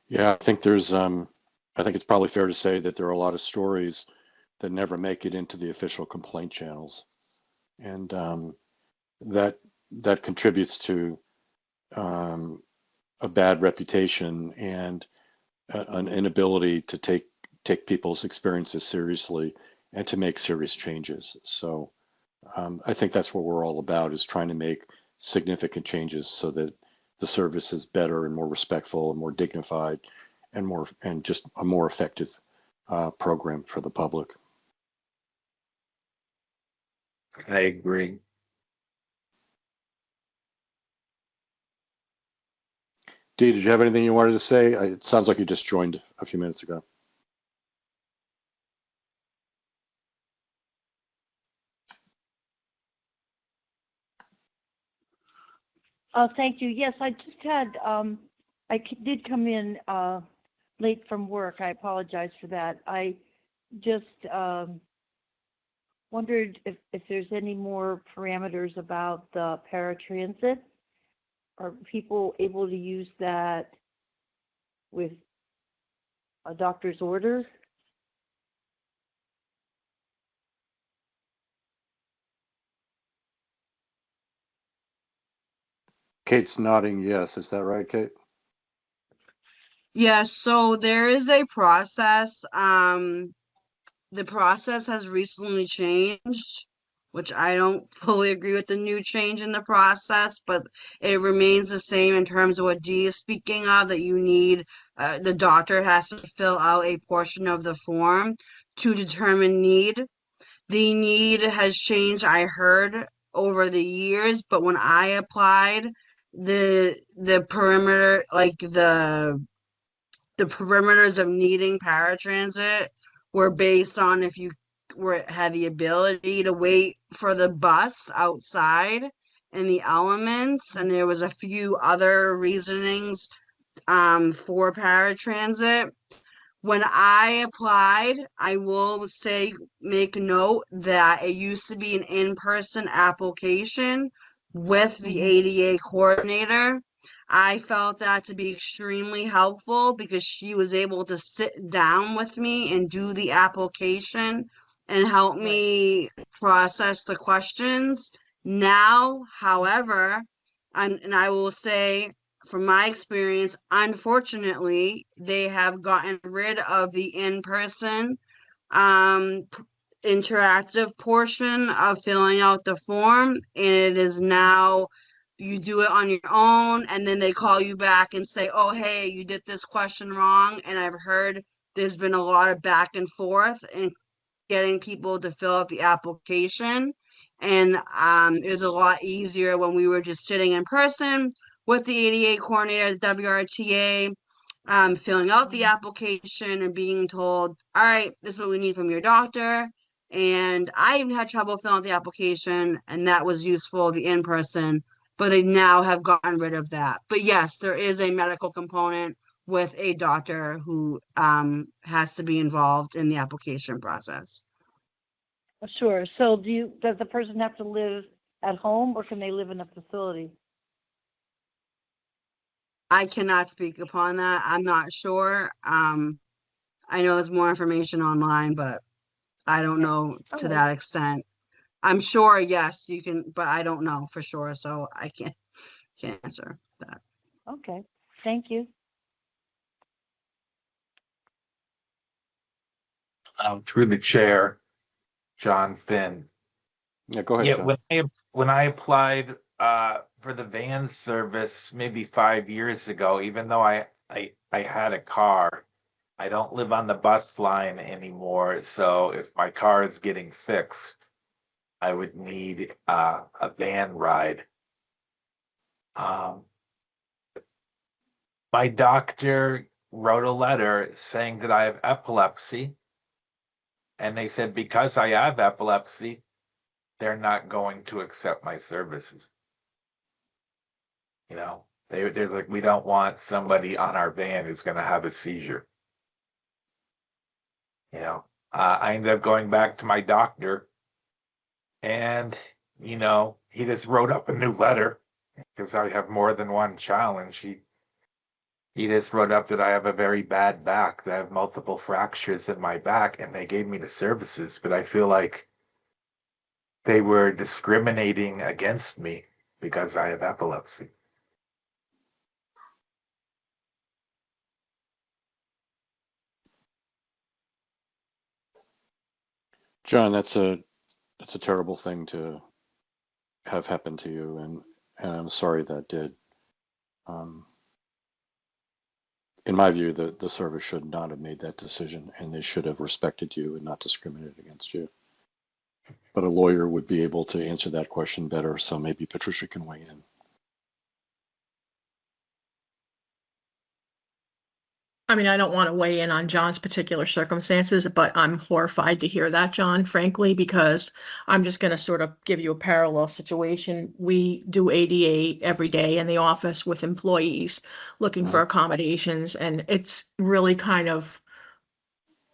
Yeah, I think it's probably fair to say that there are a lot of stories that never make it into the official complaint channels. And that contributes to a bad reputation and an inability to take people's experiences seriously and to make serious changes. So I think that's what we're all about, is trying to make significant changes so that the service is better and more respectful and more dignified and just a more effective program for the public. I agree. Dee, did you have anything you wanted to say? It sounds like you just joined a few minutes ago. Thank you. Yes, I just had, did come in late from work. I apologize for that. I just wondered if there's any more parameters about the paratransit. Are people able to use that with a doctor's order? Kate's nodding yes. Is that right, Kate? Yes, so there is a process. The process has recently changed, which I don't fully agree with the new change in the process, but it remains the same in terms of what Dee is speaking of, that you need, the doctor has to fill out a portion of the form to determine need. The need has changed, I heard, over the years, but when I applied, the perimeter, like the perimeters of needing paratransit were based on if you had the ability to wait for the bus outside and the elements, and there was a few other reasonings for paratransit. When I applied, I will say, make note that it used to be an in-person application with the ADA coordinator. I felt that to be extremely helpful because she was able to sit down with me and do the application and help me process the questions. Now, however, and I will say, from my experience, unfortunately, they have gotten rid of the in-person interactive portion of filling out the form, and it is now you do it on your own, and then they call you back and say, oh, hey, you did this question wrong. And I've heard there's been a lot of back and forth in getting people to fill out the application. And it was a lot easier when we were just sitting in person with the ADA coordinator, the WRTA, filling out the application and being told, all right, this is what we need from your doctor. And I even had trouble filling out the application, and that was useful, the in-person, but they now have gotten rid of that. But yes, there is a medical component with a doctor who has to be involved in the application process. Sure. So does the person have to live at home, or can they live in a facility? I cannot speak upon that. I'm not sure. I know there's more information online, but I don't know to Okay. that extent. I'm sure, yes, you can, but I don't know for sure, so I can't answer that. Okay, thank you. Through the chair, John Finn. Yeah, go ahead, Yeah, John. when I applied for the van service maybe 5 years ago, even though I had a car, I don't live on the bus line anymore. So if my car is getting fixed, I would need a van ride. My doctor wrote a letter saying that I have epilepsy, and they said because I have epilepsy, they're not going to accept my services. You know, they're like, we don't want somebody on our van who's going to have a seizure. You know, I ended up going back to my doctor, and he just wrote up a new letter because I have more than one challenge. He just wrote up that I have a very bad back, that I have multiple fractures in my back, and they gave me the services, but I feel like they were discriminating against me because I have epilepsy. John, that's a terrible thing to have happen to you, and I'm sorry that did. In my view, the service should not have made that decision, and they should have respected you and not discriminated against you. But a lawyer would be able to answer that question better, so maybe Patricia can weigh in. I mean, I don't want to weigh in on John's particular circumstances, but I'm horrified to hear that, John, frankly, because I'm just going to sort of give you a parallel situation. We do ADA every day in the office with employees looking for accommodations, and it's really kind of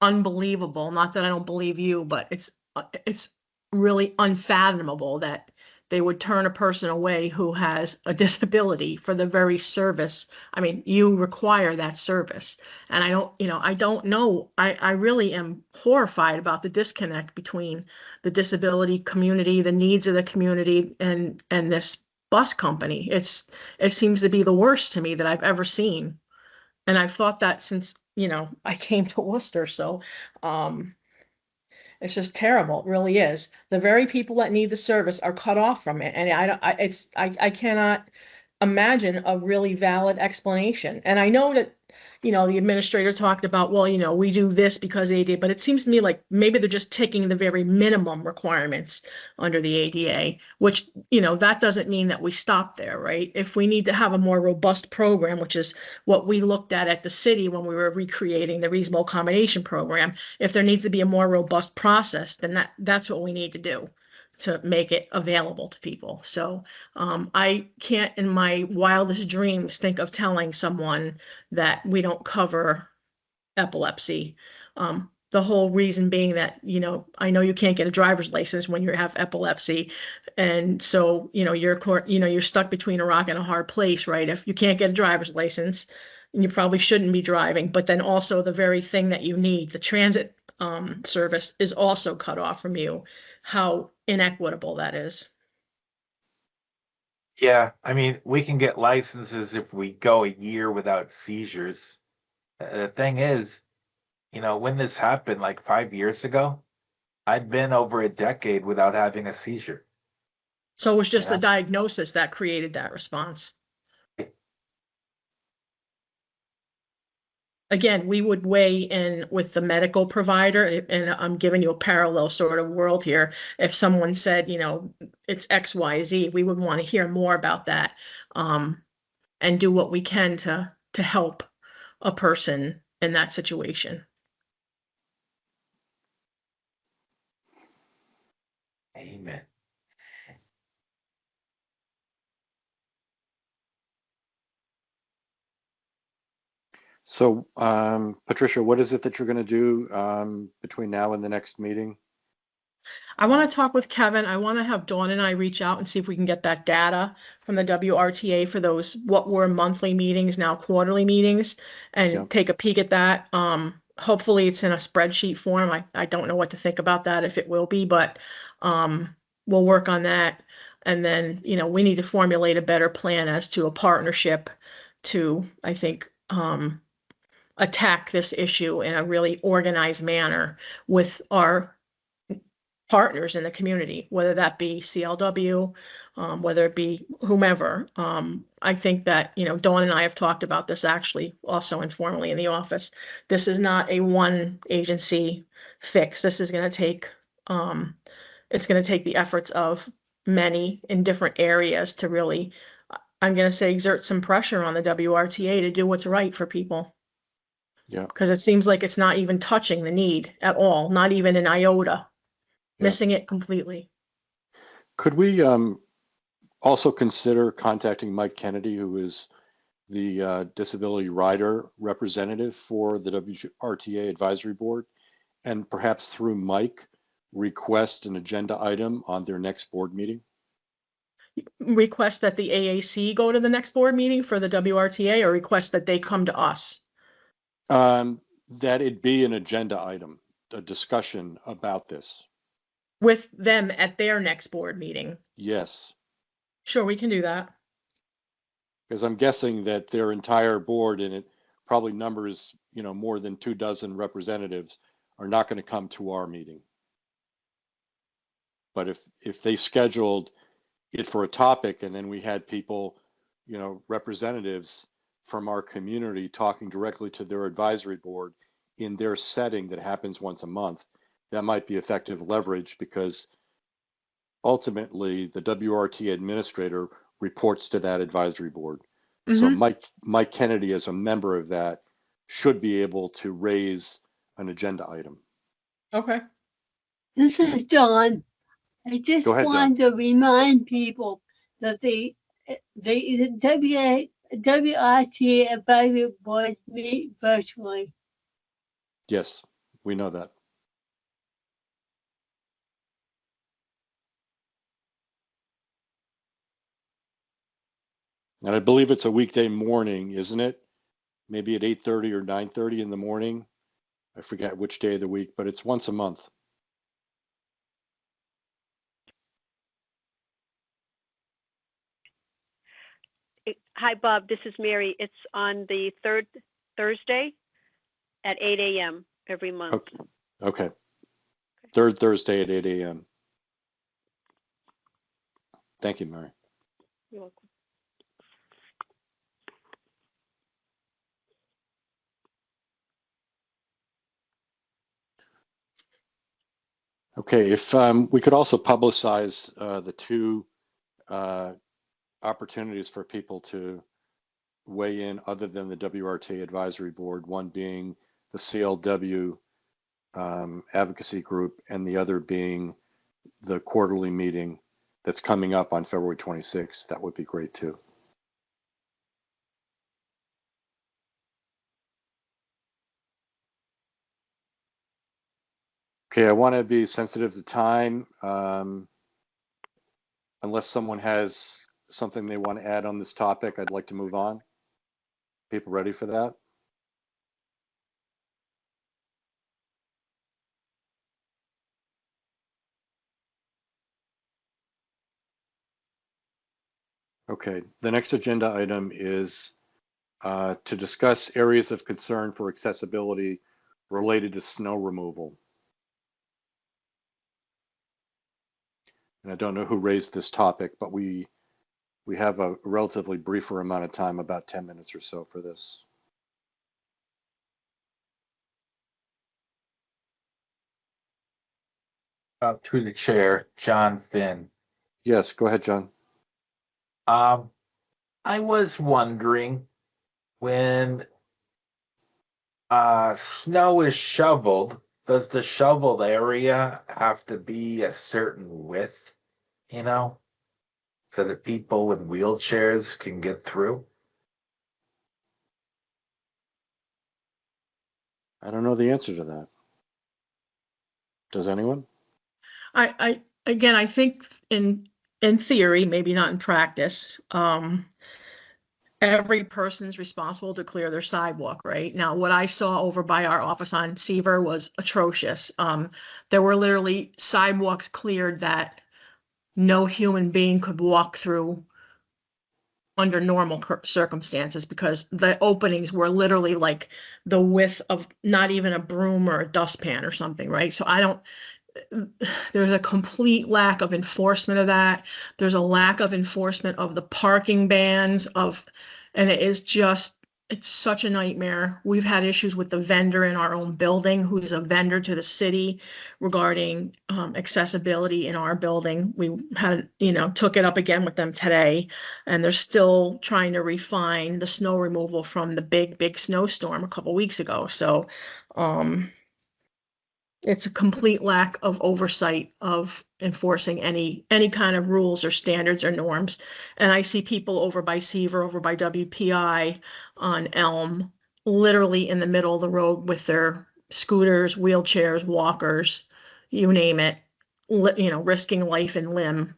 unbelievable. Not that I don't believe you, but it's really unfathomable that they would turn a person away who has a disability for the very service. I mean, you require that service. And I don't know. I really am horrified about the disconnect between the disability community, the needs of the community, and this bus company. It seems to be the worst to me that I've ever seen. And I've thought that since, I came to Worcester. So, it's just terrible. It really is. The very people that need the service are cut off from it. And I cannot imagine a really valid explanation. And I know that, the administrator talked about, well, we do this because they did, but it seems to me like maybe they're just taking the very minimum requirements under the ADA, which, that doesn't mean that we stop there, right? If we need to have a more robust program, which is what we looked at the city when we were recreating the reasonable accommodation program, if there needs to be a more robust process, then that's what we need to do to make it available to people. So I can't in my wildest dreams think of telling someone that we don't cover epilepsy. The whole reason being that, I know you can't get a driver's license when you have epilepsy. And so, you're stuck between a rock and a hard place, right? If you can't get a driver's license, you probably shouldn't be driving, but then also the very thing that you need, the transit service, is also cut off from you. How inequitable that is. Yeah, I mean, we can get licenses if we go a year without seizures. The thing is, when this happened like 5 years ago, I'd been over a decade without having a seizure. So it was just the Yeah. diagnosis that created that response. Again, we would weigh in with the medical provider, and I'm giving you a parallel sort of world here. If someone said, it's XYZ, we would want to hear more about that, and do what we can to help a person in that situation. Amen. So, Patricia, what is it that you're going to do between now and the next meeting? I want to talk with Kevin. I want to have Dawn and I reach out and see if we can get that data from the WRTA for those, what were monthly meetings, now quarterly meetings, and Yep. take a peek at that. Hopefully it's in a spreadsheet form. I don't know what to think about that, if it will be, but we'll work on that. And then, you know, we need to formulate a better plan as to a partnership to, I think, attack this issue in a really organized manner with our partners in the community, whether that be CLW, whether it be whomever. I think that, you know, Dawn and I have talked about this actually also informally in the office. This is not a one agency fix. This is going to take, it's going to take the efforts of many in different areas to really, I'm going to say, exert some pressure on the WRTA to do what's right for people. Yeah. Because it seems like it's not even touching the need at all, not even an iota. Yeah. Missing it completely. Could we also consider contacting Mike Kennedy, who is the disability rider representative for the WRTA Advisory Board, and perhaps through Mike request an agenda item on their next board meeting? Request that the AAC go to the next board meeting for the WRTA, or request that they come to us? That it be an agenda item, a discussion about this. With them at their next board meeting. Yes, Sure, we can do that. because I'm guessing that their entire board, and it probably numbers, you know, more than 24 representatives, are not going to come to our meeting. But if they scheduled it for a topic and then we had people, you know, representatives from our community talking directly to their advisory board in their setting that happens once a month, that might be effective leverage, because ultimately the WRT administrator reports to that advisory board. So Mike Kennedy, as a member of that, should be able to raise an agenda item. Okay. This is Dawn. I just Go ahead, Dawn. wanted to remind people that the WRTA advisory boards meet virtually. Yes, we know that. And I believe it's a weekday morning, isn't it? Maybe at 8:30 or 9:30 in the morning. I forget which day of the week, but it's once a month. Hi, Bob. This is Mary. It's on the third Thursday at 8 a.m. every month. Okay. Third Thursday at 8 a.m. Thank you, Mary. You're welcome. Okay, if we could also publicize the two opportunities for people to weigh in other than the WRTA advisory board, one being the CLW advocacy group and the other being the quarterly meeting that's coming up on February 26th, that would be great too. Okay, I want to be sensitive to time. Unless someone has something they want to add on this topic, I'd like to move on. People ready for that? Okay, the next agenda item is to discuss areas of concern for accessibility related to snow removal. And I don't know who raised this topic, but we have a relatively briefer amount of time, about 10 minutes or so for this. Through the chair, John Finn. Yes, go ahead, John. I was wondering, when snow is shoveled, does the shoveled area have to be a certain width, you know, so that people with wheelchairs can get through? I don't know the answer to that. Does anyone? Again, I think in theory, maybe not in practice, every person's responsible to clear their sidewalk, right? Now, what I saw over by our office on Seaver was atrocious. There were literally sidewalks cleared that no human being could walk through under normal circumstances because the openings were literally like the width of not even a broom or a dustpan or something, right? So there's a complete lack of enforcement of that. There's a lack of enforcement of the parking bans and it's such a nightmare. We've had issues with the vendor in our own building, who's a vendor to the city regarding accessibility in our building. We took it up again with them today, and they're still trying to refine the snow removal from the big snowstorm a couple weeks ago. So, it's a complete lack of oversight of enforcing any kind of rules or standards or norms. And I see people over by Seaver, over by WPI on Elm, literally in the middle of the road with their scooters, wheelchairs, walkers, you name it, risking life and limb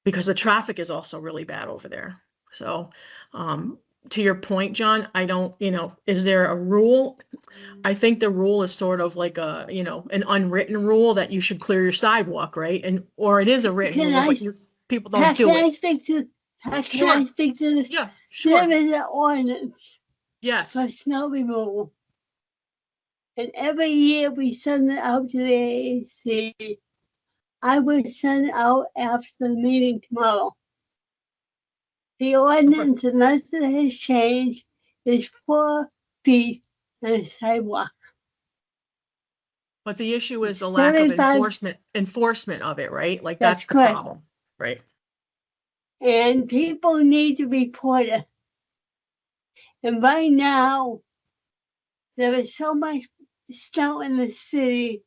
because the traffic is also really bad over there. So, to your point, John, I don't, is there a rule? I think the rule is sort of like an unwritten rule that you should clear your sidewalk, right? Or it is a written rule, but people don't do Can I it. speak to, can Sure. I speak to this? Yeah, sure. There is an ordinance Yes. for snow removal. And every year we send it out to the AAC. I will send it out after the meeting tomorrow. The ordinance, unless it has changed, is 4 feet on a sidewalk. But the issue is the lack of 75 enforcement of it, right? Like That's that's the correct. problem, right? And people need to report it. And right now, there is so much snow in the city,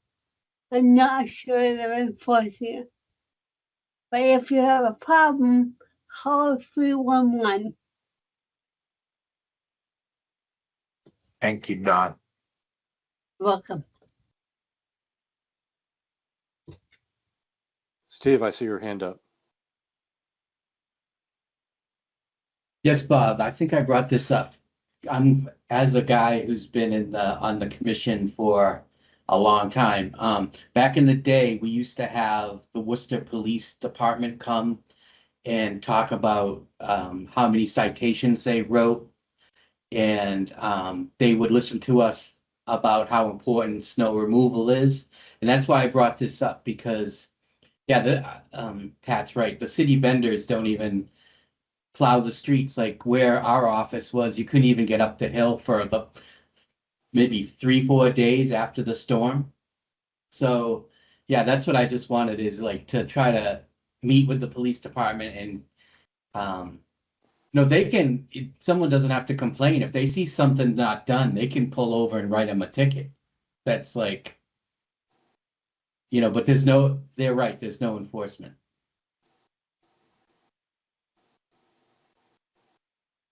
I'm not sure they're enforcing it. But if you have a problem, call 311. Thank you, Don. Welcome. Steve, I see your hand up. Yes, Bob, I think I brought this up. I'm, as a guy who's been on the commission for a long time. Back in the day, we used to have the Worcester Police Department come and talk about how many citations they wrote. And they would listen to us about how important snow removal is. And that's why I brought this up because, Pat's right. The city vendors don't even plow the streets. Like where our office was, you couldn't even get up the hill for maybe 3-4 days after the storm. So yeah, that's what I just wanted is like to try to meet with the police department and someone doesn't have to complain. If they see something not done, they can pull over and write them a ticket. That's like, but they're right, there's no enforcement.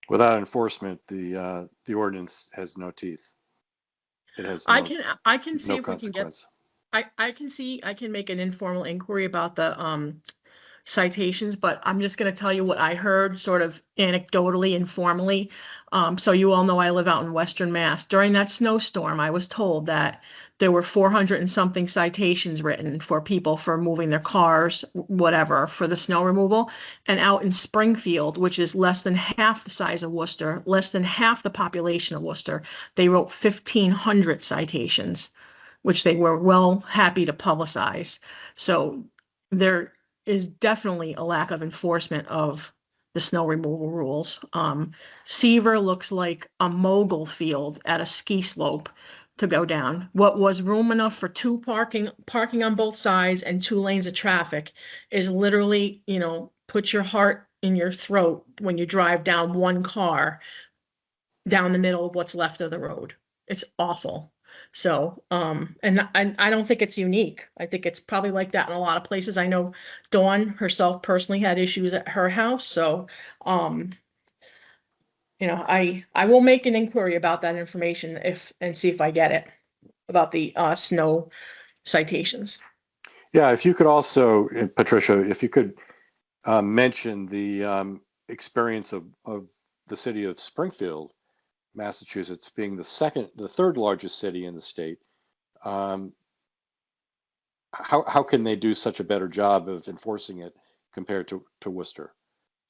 Without enforcement, the ordinance has no teeth. It has I can see no if we can get, consequence. I can make an informal inquiry about the citations, but I'm just going to tell you what I heard sort of anecdotally, informally. So you all know I live out in Western Mass. During that snowstorm, I was told that there were 400 and something citations written for people for moving their cars, whatever, for the snow removal. And out in Springfield, which is less than half the size of Worcester, less than half the population of Worcester, they wrote 1,500 citations, which they were well happy to publicize. So there is definitely a lack of enforcement of the snow removal rules. Seaver looks like a mogul field at a ski slope to go down. What was room enough for two parking on both sides and 2 lanes of traffic is literally, put your heart in your throat when you drive down one car down the middle of what's left of the road. It's awful. So, and I don't think it's unique. I think it's probably like that in a lot of places. I know Dawn herself personally had issues at her house. So, I will make an inquiry about that information and see if I get it about the snow citations. Yeah, if you could also, Patricia, if you could mention the experience of the city of Springfield, Massachusetts, being the third largest city in the state. How can they do such a better job of enforcing it compared to Worcester?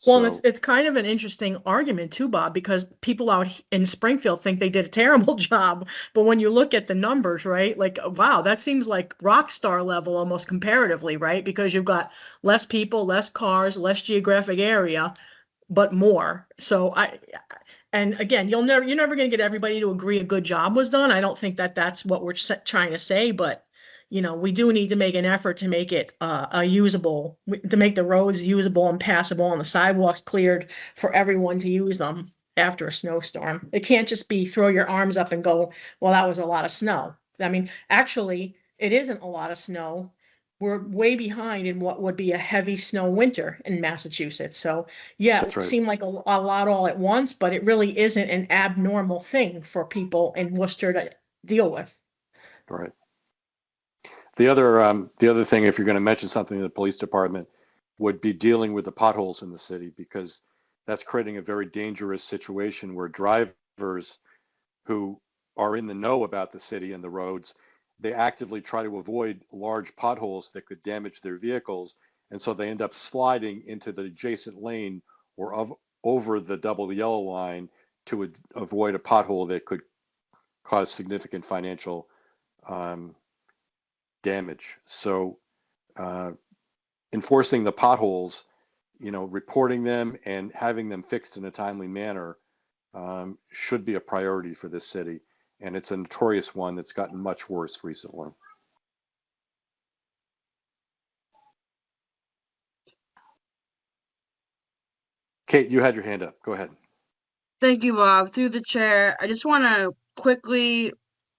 Well, and So, it's kind of an interesting argument too, Bob, because people out in Springfield think they did a terrible job. But when you look at the numbers, right, like, wow, that seems like rock star level almost comparatively, right? Because you've got less people, less cars, less geographic area, but more. So and again, you're never going to get everybody to agree a good job was done. I don't think that that's what we're trying to say, but we do need to make an effort to make it to make the roads usable and passable and the sidewalks cleared for everyone to use them after a snowstorm. It can't just be throw your arms up and go, well, that was a lot of snow. I mean, actually, it isn't a lot of snow. We're way behind in what would be a heavy snow winter in Massachusetts. So yeah, that's it right. seemed like a lot all at once, but it really isn't an abnormal thing for people in Worcester to deal with. Right. The other thing, if you're going to mention something in the police department, would be dealing with the potholes in the city, because that's creating a very dangerous situation where drivers who are in the know about the city and the roads, they actively try to avoid large potholes that could damage their vehicles. And so they end up sliding into the adjacent lane or over the double yellow line to avoid a pothole that could cause significant financial damage. So enforcing the potholes, reporting them and having them fixed in a timely manner should be a priority for this city. And it's a notorious one that's gotten much worse recently. Kate, you had your hand up. Go ahead. Thank you, Bob. Through the chair, I just want to quickly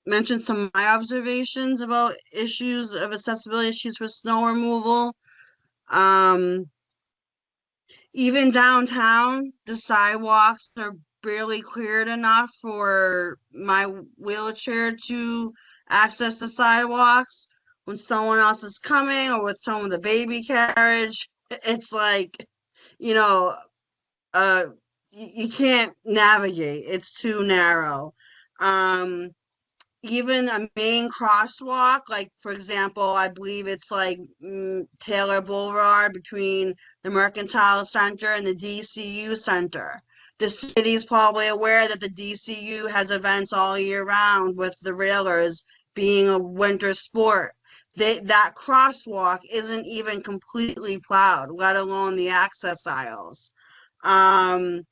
mention some of my observations about issues of accessibility issues for snow removal. Even downtown, the sidewalks are barely cleared enough for my wheelchair to access the sidewalks. When someone else is coming or with someone with a baby carriage, it's like, you know, you can't navigate. It's too narrow. Even a main crosswalk, like for example, I believe it's like Taylor Boulevard between the Mercantile Center and the DCU Center. The city's probably aware that the DCU has events all year round with the railers being a winter sport. That crosswalk isn't even completely plowed, let alone the access aisles. And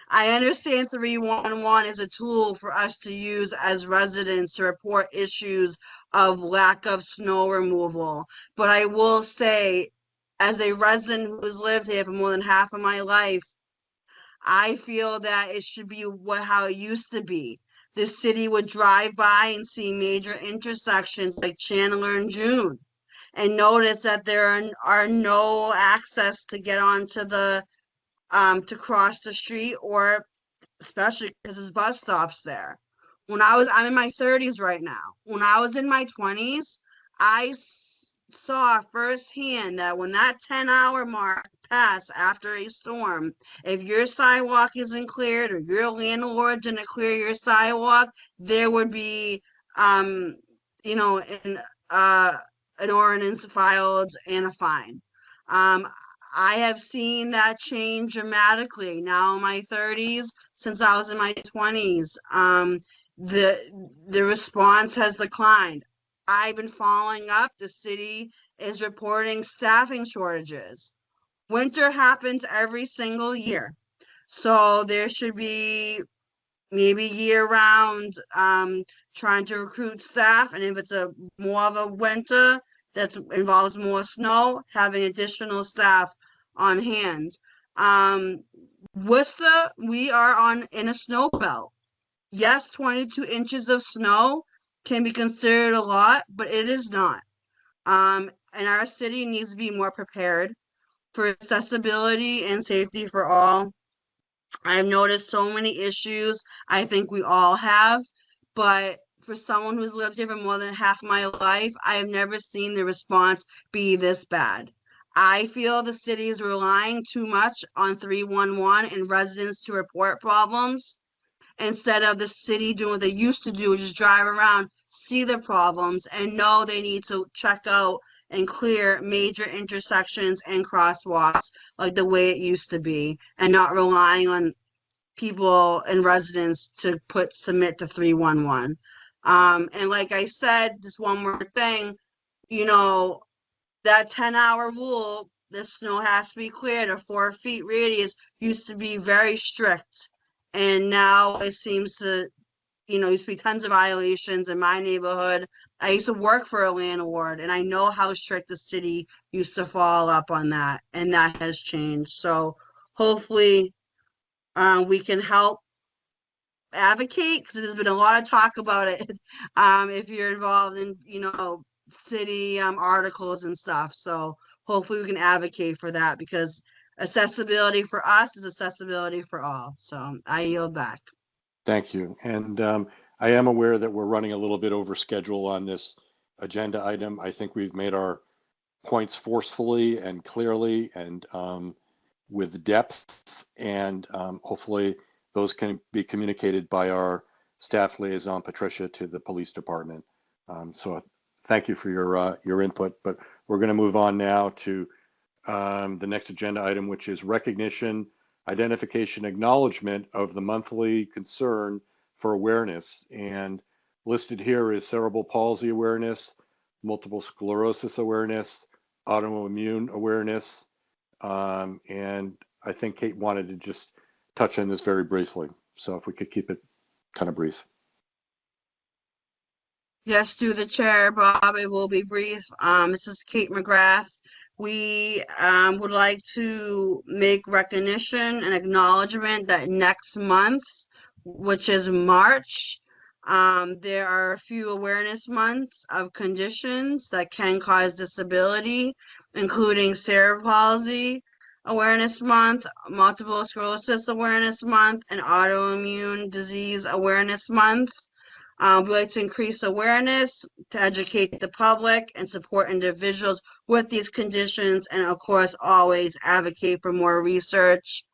I understand 311 is a tool for us to use as residents to report issues of lack of snow removal. But I will say, as a resident who has lived here for more than half of my life, I feel that it should be how it used to be. The city would drive by and see major intersections like Chandler and June and notice that there are no access to get onto to cross the street, or especially because there's bus stops there. I'm in my 30s right now. When I was in my 20s, I saw firsthand that when that 10-hour mark passed after a storm, if your sidewalk isn't cleared or your landlord didn't clear your sidewalk, there would be, an ordinance filed and a fine. I have seen that change dramatically now in my 30s since I was in my 20s. The response has declined. I've been following up. The city is reporting staffing shortages. Winter happens every single year. So there should be maybe year-round trying to recruit staff. And if it's more of a winter that involves more snow, having additional staff on hand. Worcester, we are in a snow belt. Yes, 22 inches of snow can be considered a lot, but it is not. And our city needs to be more prepared for accessibility and safety for all. I've noticed so many issues. I think we all have, but for someone who's lived here for more than half my life, I have never seen the response be this bad. I feel the city is relying too much on 311 and residents to report problems instead of the city doing what they used to do, which is drive around, see the problems, and know they need to check out and clear major intersections and crosswalks like the way it used to be, and not relying on people and residents to submit to 311. And like I said, just one more thing, that 10-hour rule, the snow has to be cleared, a 4 feet radius used to be very strict. And now it seems to, used to be tons of violations in my neighborhood. I used to work for a landlord, and I know how strict the city used to follow up on that, and that has changed. So hopefully we can help advocate, because there's been a lot of talk about it if you're involved in, city articles and stuff. So hopefully we can advocate for that, because accessibility for us is accessibility for all. So I yield back. Thank you. And I am aware that we're running a little bit over schedule on this agenda item. I think we've made our points forcefully and clearly and with depth, and hopefully those can be communicated by our staff liaison, Patricia, to the police department. So thank you for your input, but we're going to move on now to the next agenda item, which is recognition, identification, acknowledgement of the monthly concern for awareness. And listed here is cerebral palsy awareness, multiple sclerosis awareness, autoimmune awareness. And I think Kate wanted to just touch on this very briefly. So if we could keep it kind of brief. Yes, through the chair, Bob, it will be brief. This is Kate McGrath. We would like to make recognition and acknowledgement that next month, which is March, there are a few awareness months of conditions that can cause disability, including cerebral palsy awareness month, multiple sclerosis awareness month, and autoimmune disease awareness month. We like to increase awareness, to educate the public, and support individuals with these conditions, and of course, always advocate for more research.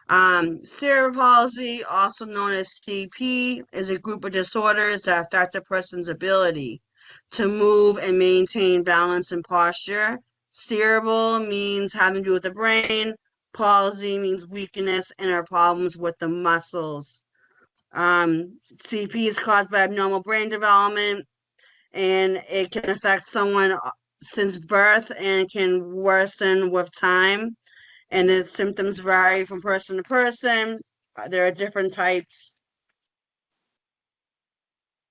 Cerebral palsy, also known as CP, is a group of disorders that affect a person's ability to move and maintain balance and posture. Cerebral means having to do with the brain. Palsy means weakness and or problems with the muscles. CP is caused by abnormal brain development, and it can affect someone since birth and can worsen with time. And the symptoms vary from person to person. There are different types.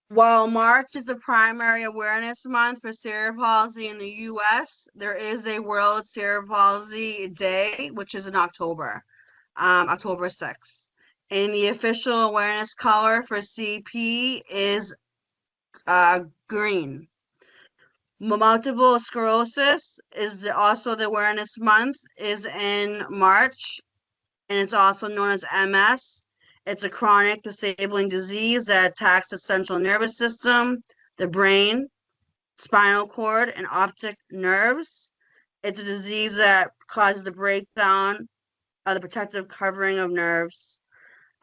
While March is the primary awareness month for cerebral palsy in the U.S., there is a World Cerebral Palsy Day, which is in October, October 6th. And the official awareness color for CP is green. Multiple sclerosis is also the awareness month, is in March, and it's also known as MS. It's a chronic disabling disease that attacks the central nervous system, the brain, spinal cord, and optic nerves. It's a disease that causes the breakdown of the protective covering of nerves.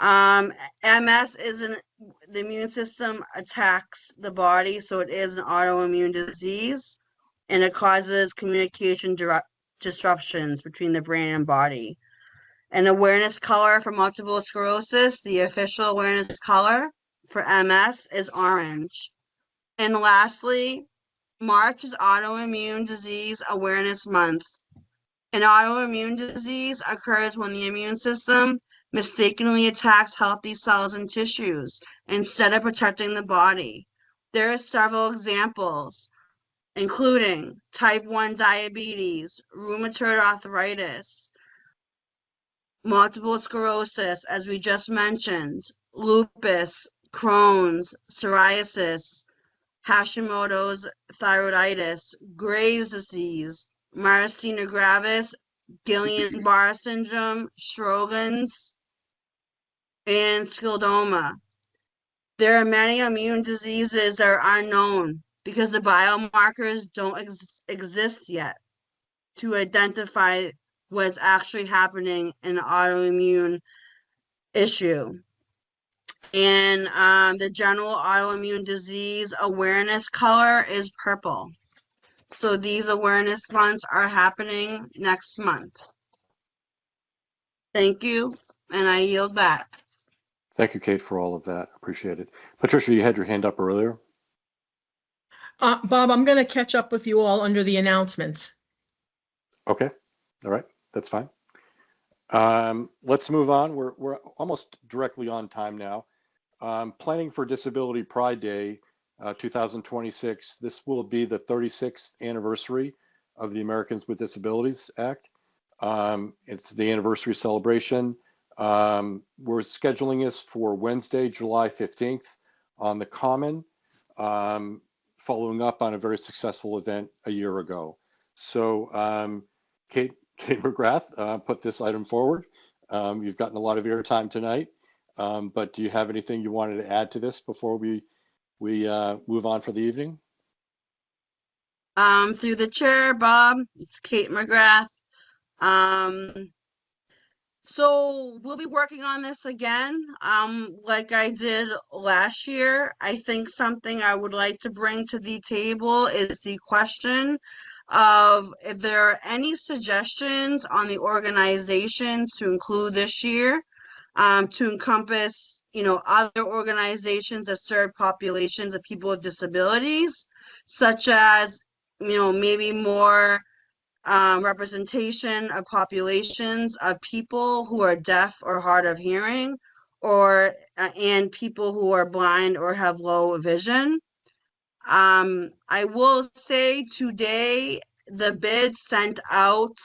MS the immune system attacks the body, so it is an autoimmune disease, and it causes communication disruptions between the brain and body. An awareness color for multiple sclerosis, the official awareness color for MS is orange. And lastly, March is Autoimmune Disease Awareness Month. An autoimmune disease occurs when the immune system mistakenly attacks healthy cells and tissues instead of protecting the body. There are several examples, including type 1 diabetes, rheumatoid arthritis, multiple sclerosis, as we just mentioned, lupus, Crohn's, psoriasis, Hashimoto's thyroiditis, Graves' disease, myasthenia gravis, Guillain-Barré syndrome, Sjogren's, and scleroderma. there are many immune diseases that are unknown because the biomarkers don't exist yet to identify what's actually happening in an autoimmune issue. And the general autoimmune disease awareness color is purple. So these awareness months are happening next month. Thank you, and I yield back. Thank you, Kate, for all of that. Appreciate it. Patricia, you had your hand up earlier. Bob, I'm going to catch up with you all under the announcements. Okay. All right. That's fine. Let's move on. We're almost directly on time now. Planning for Disability Pride Day 2026. This will be the 36th anniversary of the Americans with Disabilities Act. It's the anniversary celebration. We're scheduling this for Wednesday, July 15th on the Common, following up on a very successful event a year ago. So Kate McGrath put this item forward. You've gotten a lot of airtime tonight, but do you have anything you wanted to add to this before we move on for the evening? Through the chair, Bob, it's Kate McGrath. So we'll be working on this again, like I did last year. I think something I would like to bring to the table is the question of if there are any suggestions on the organizations to include this year, to encompass, other organizations that serve populations of people with disabilities, such as, maybe more representation of populations of people who are deaf or hard of hearing, or and people who are blind or have low vision. I will say today the bid sent out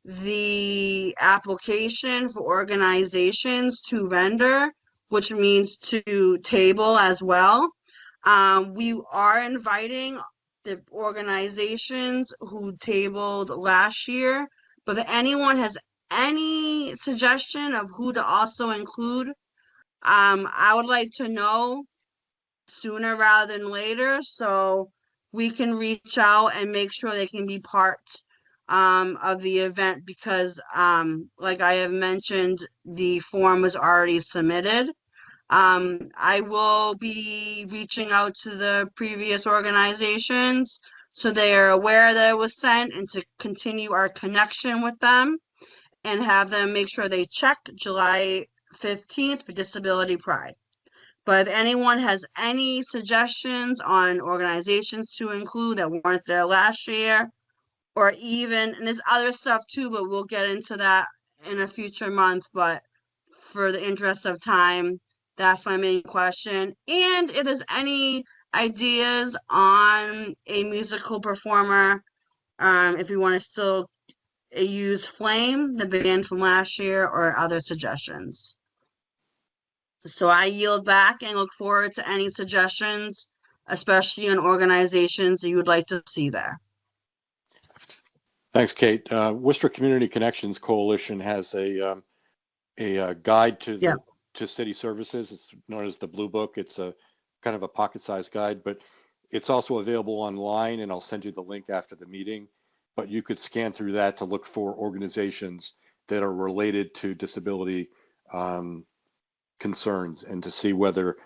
the application for organizations to render, which means to table as well. We are inviting the organizations who tabled last year, but if anyone has any suggestion of who to also include, I would like to know sooner rather than later so we can reach out and make sure they can be part of the event, because like I have mentioned, the form was already submitted. I will be reaching out to the previous organizations so they are aware that it was sent, and to continue our connection with them and have them make sure they check July 15th for Disability Pride. But if anyone has any suggestions on organizations to include that weren't there last year, or even, and there's other stuff too, but we'll get into that in a future month, but for the interest of time, that's my main question. And if there's any ideas on a musical performer, if you want to still use Flame, the band from last year, or other suggestions. So I yield back and look forward to any suggestions, especially on organizations that you would like to see there. Thanks, Kate. Worcester Community Connections Coalition has a guide to to city services. It's known as the Blue Book. It's a kind of a pocket-sized guide, but it's also available online, and I'll send you the link after the meeting. But you could scan through that to look for organizations that are related to disability concerns, and to see whether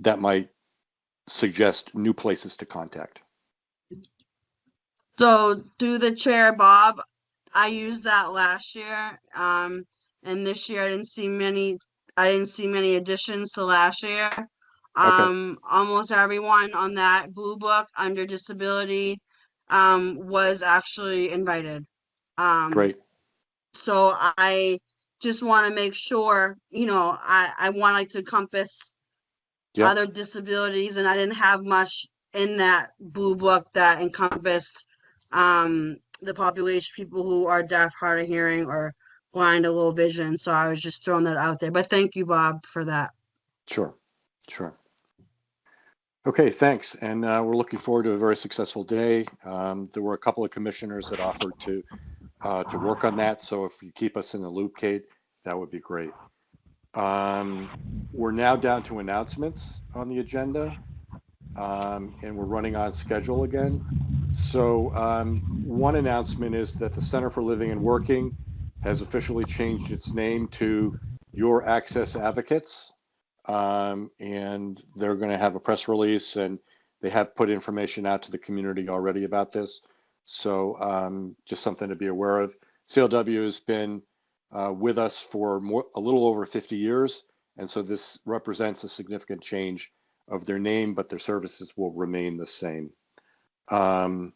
that might suggest new places to contact. So through the chair, Bob, I used that last year, and this year I didn't see many additions to last year. Almost everyone on that Blue Book under disability was actually invited. Great. So I just want to make sure, I want to encompass other disabilities, and I didn't have much in that Blue Book that encompassed the population, people who are deaf, hard of hearing, or blind or low vision. So I was just throwing that out there. But thank you, Bob, for that. Sure. Okay, thanks. And we're looking forward to a very successful day. There were a couple of commissioners that offered to work on that. So if you keep us in the loop, Kate, that would be great. We're now down to announcements on the agenda, and we're running on schedule again. So one announcement is that the Center for Living and Working has officially changed its name to Your Access Advocates. And they're going to have a press release, and they have put information out to the community already about this. So just something to be aware of. CLW has been with us for a little over 50 years. And so this represents a significant change of their name, but their services will remain the same. And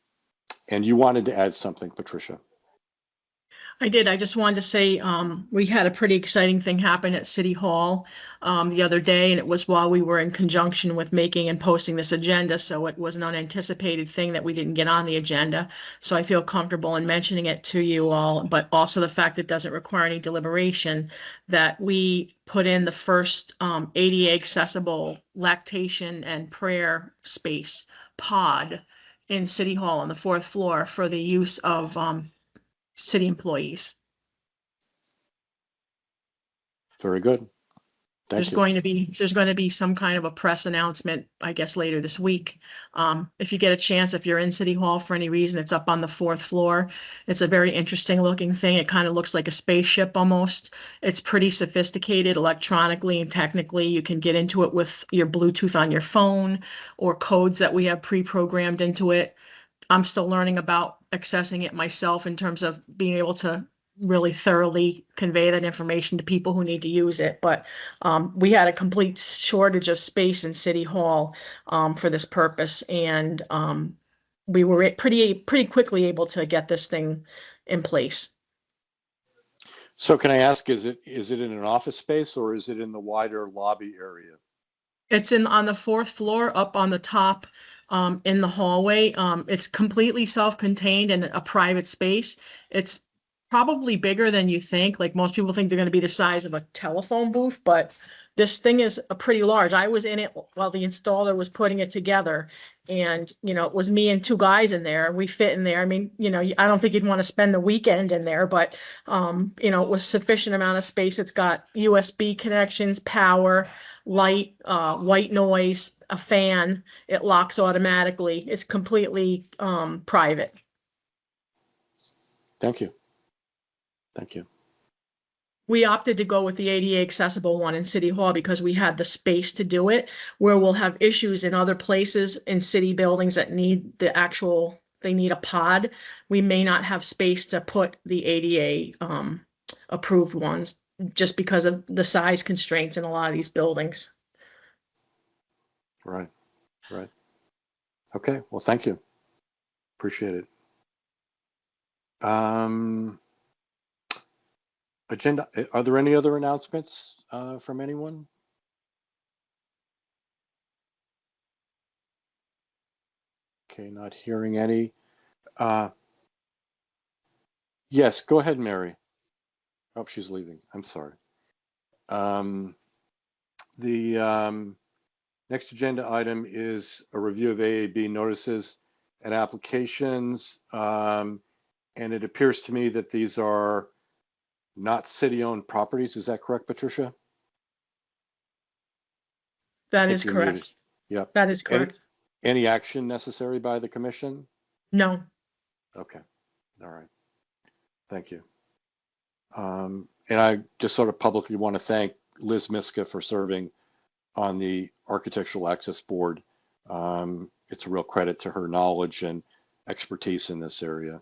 you wanted to add something, Patricia. I did. I just wanted to say we had a pretty exciting thing happen at City Hall the other day, and it was while we were in conjunction with making and posting this agenda. So it was an unanticipated thing that we didn't get on the agenda. So I feel comfortable in mentioning it to you all, but also the fact that it doesn't require any deliberation, that we put in the first ADA accessible lactation and prayer space pod in City Hall on the 4th floor for the use of city employees. Very good. Thank you. There's going to be some kind of a press announcement, I guess, later this week. If you get a chance, if you're in City Hall for any reason, it's up on the 4th floor. It's a very interesting looking thing. It kind of looks like a spaceship almost. It's pretty sophisticated electronically and technically. You can get into it with your Bluetooth on your phone or codes that we have pre-programmed into it. I'm still learning about accessing it myself in terms of being able to really thoroughly convey that information to people who need to use it. But we had a complete shortage of space in City Hall for this purpose. And we were pretty quickly able to get this thing in place. So can I ask, is it in an office space or is it in the wider lobby area? It's on the 4th floor up on the top. In the hallway. It's completely self-contained and a private space. It's probably bigger than you think. Like most people think they're going to be the size of a telephone booth, but this thing is pretty large. I was in it while the installer was putting it together, and it was me and 2 guys in there. We fit in there. I mean, I don't think you'd want to spend the weekend in there, but it was sufficient amount of space. It's got USB connections, power, light, white noise, a fan. It locks automatically. It's completely private. Thank you. Thank you. We opted to go with the ADA accessible one in City Hall because we had the space to do it, where we'll have issues in other places in city buildings that need they need a pod. We may not have space to put the ADA approved ones just because of the size constraints in a lot of these buildings. Right. Okay. Well, thank you. Appreciate it. Agenda. Are there any other announcements from anyone? Okay, not hearing any. Yes, go ahead, Mary. Oh, she's leaving. I'm sorry. The next agenda item is a review of AAB notices and applications. And it appears to me that these are not city-owned properties. Is that correct, Patricia? That is correct. Muted. Yep. That is correct. Any action necessary by the commission? No. Okay. All right. Thank you. And I just sort of publicly want to thank Liz Miska for serving on the Architectural Access Board. It's a real credit to her knowledge and expertise in this area,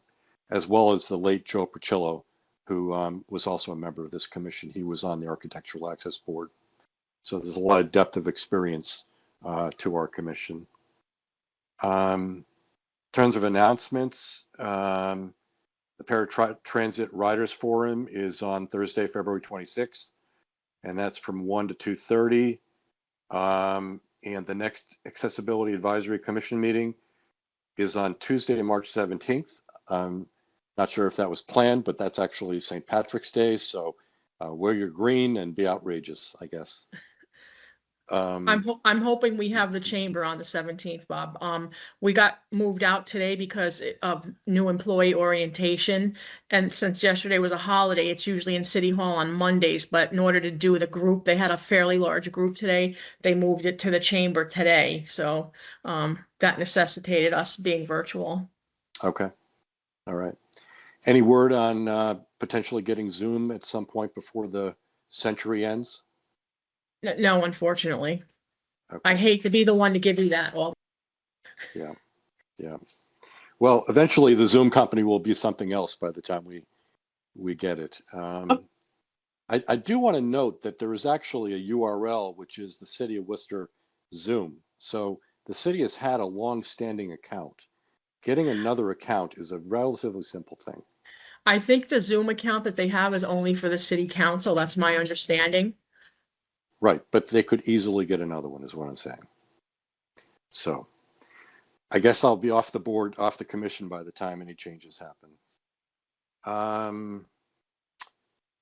as well as the late Joe Procillo, who was also a member of this commission. He was on the Architectural Access Board. So there's a lot of depth of experience to our commission. In terms of announcements, the Paratransit Riders Forum is on Thursday, February 26th, and that's from 1 to 2:30. And the next Accessibility Advisory Commission meeting is on Tuesday, March 17th. Not sure if that was planned, but that's actually St. Patrick's Day. So wear your green and be outrageous, I guess. I'm hoping we have the chamber on the 17th, Bob. We got moved out today because of new employee orientation. And since yesterday was a holiday, it's usually in City Hall on Mondays, but in order to do the group, they had a fairly large group today. They moved it to the chamber today. So, that necessitated us being virtual. Okay. All right. Any word on potentially getting Zoom at some point before the century ends? No, unfortunately. Okay. I hate to be the one to give you that. Well, Yeah. Well, eventually the Zoom company will be something else by the time we get it. I do want to note that there is actually a URL, which is the City of Worcester Zoom. So the city has had a long-standing account. Getting another account is a relatively simple thing. I think the Zoom account that they have is only for the city council. That's my understanding. Right, but they could easily get another one, is what I'm saying. So I guess I'll be off the commission by the time any changes happen. And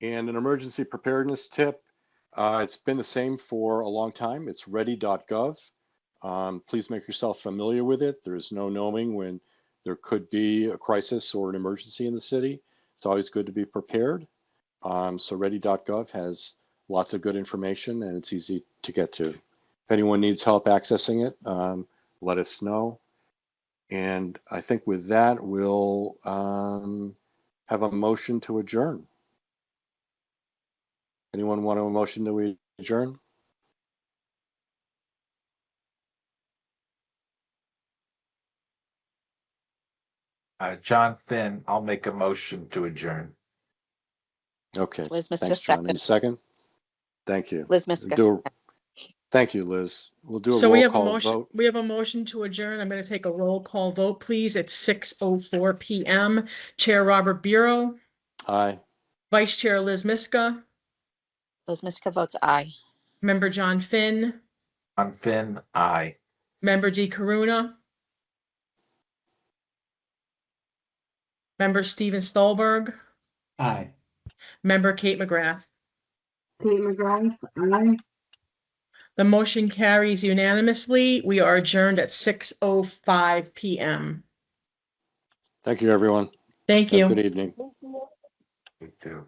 an emergency preparedness tip. It's been the same for a long time. It's ready.gov. Please make yourself familiar with it. There's no knowing when there could be a crisis or an emergency in the city. It's always good to be prepared. So ready.gov has lots of good information and it's easy to get to. If anyone needs help accessing it, let us know. And I think with that, we'll have a motion to adjourn. Anyone want a motion to adjourn? John Finn, I'll make a motion to adjourn. Okay. Liz Miska Thanks, John. Any seconds. second? Thank you. Liz Miska. Do Thank you, Liz. We'll do a So we roll have a call motion, vote. we have a motion to adjourn. I'm going to take a roll call vote, please. It's 6:04 PM. Chair Robert Bureau, Aye. Vice Chair Liz Miska, Liz Miska votes aye. Member John Finn, John Finn, aye. Member Dee Karuna, Member Steven Stolberg, Aye. Member Kate McGrath. Kate McGrath, aye. The motion carries unanimously. We are adjourned at 6:05 PM. Thank you, everyone. Thank Have a you. good evening. Me too.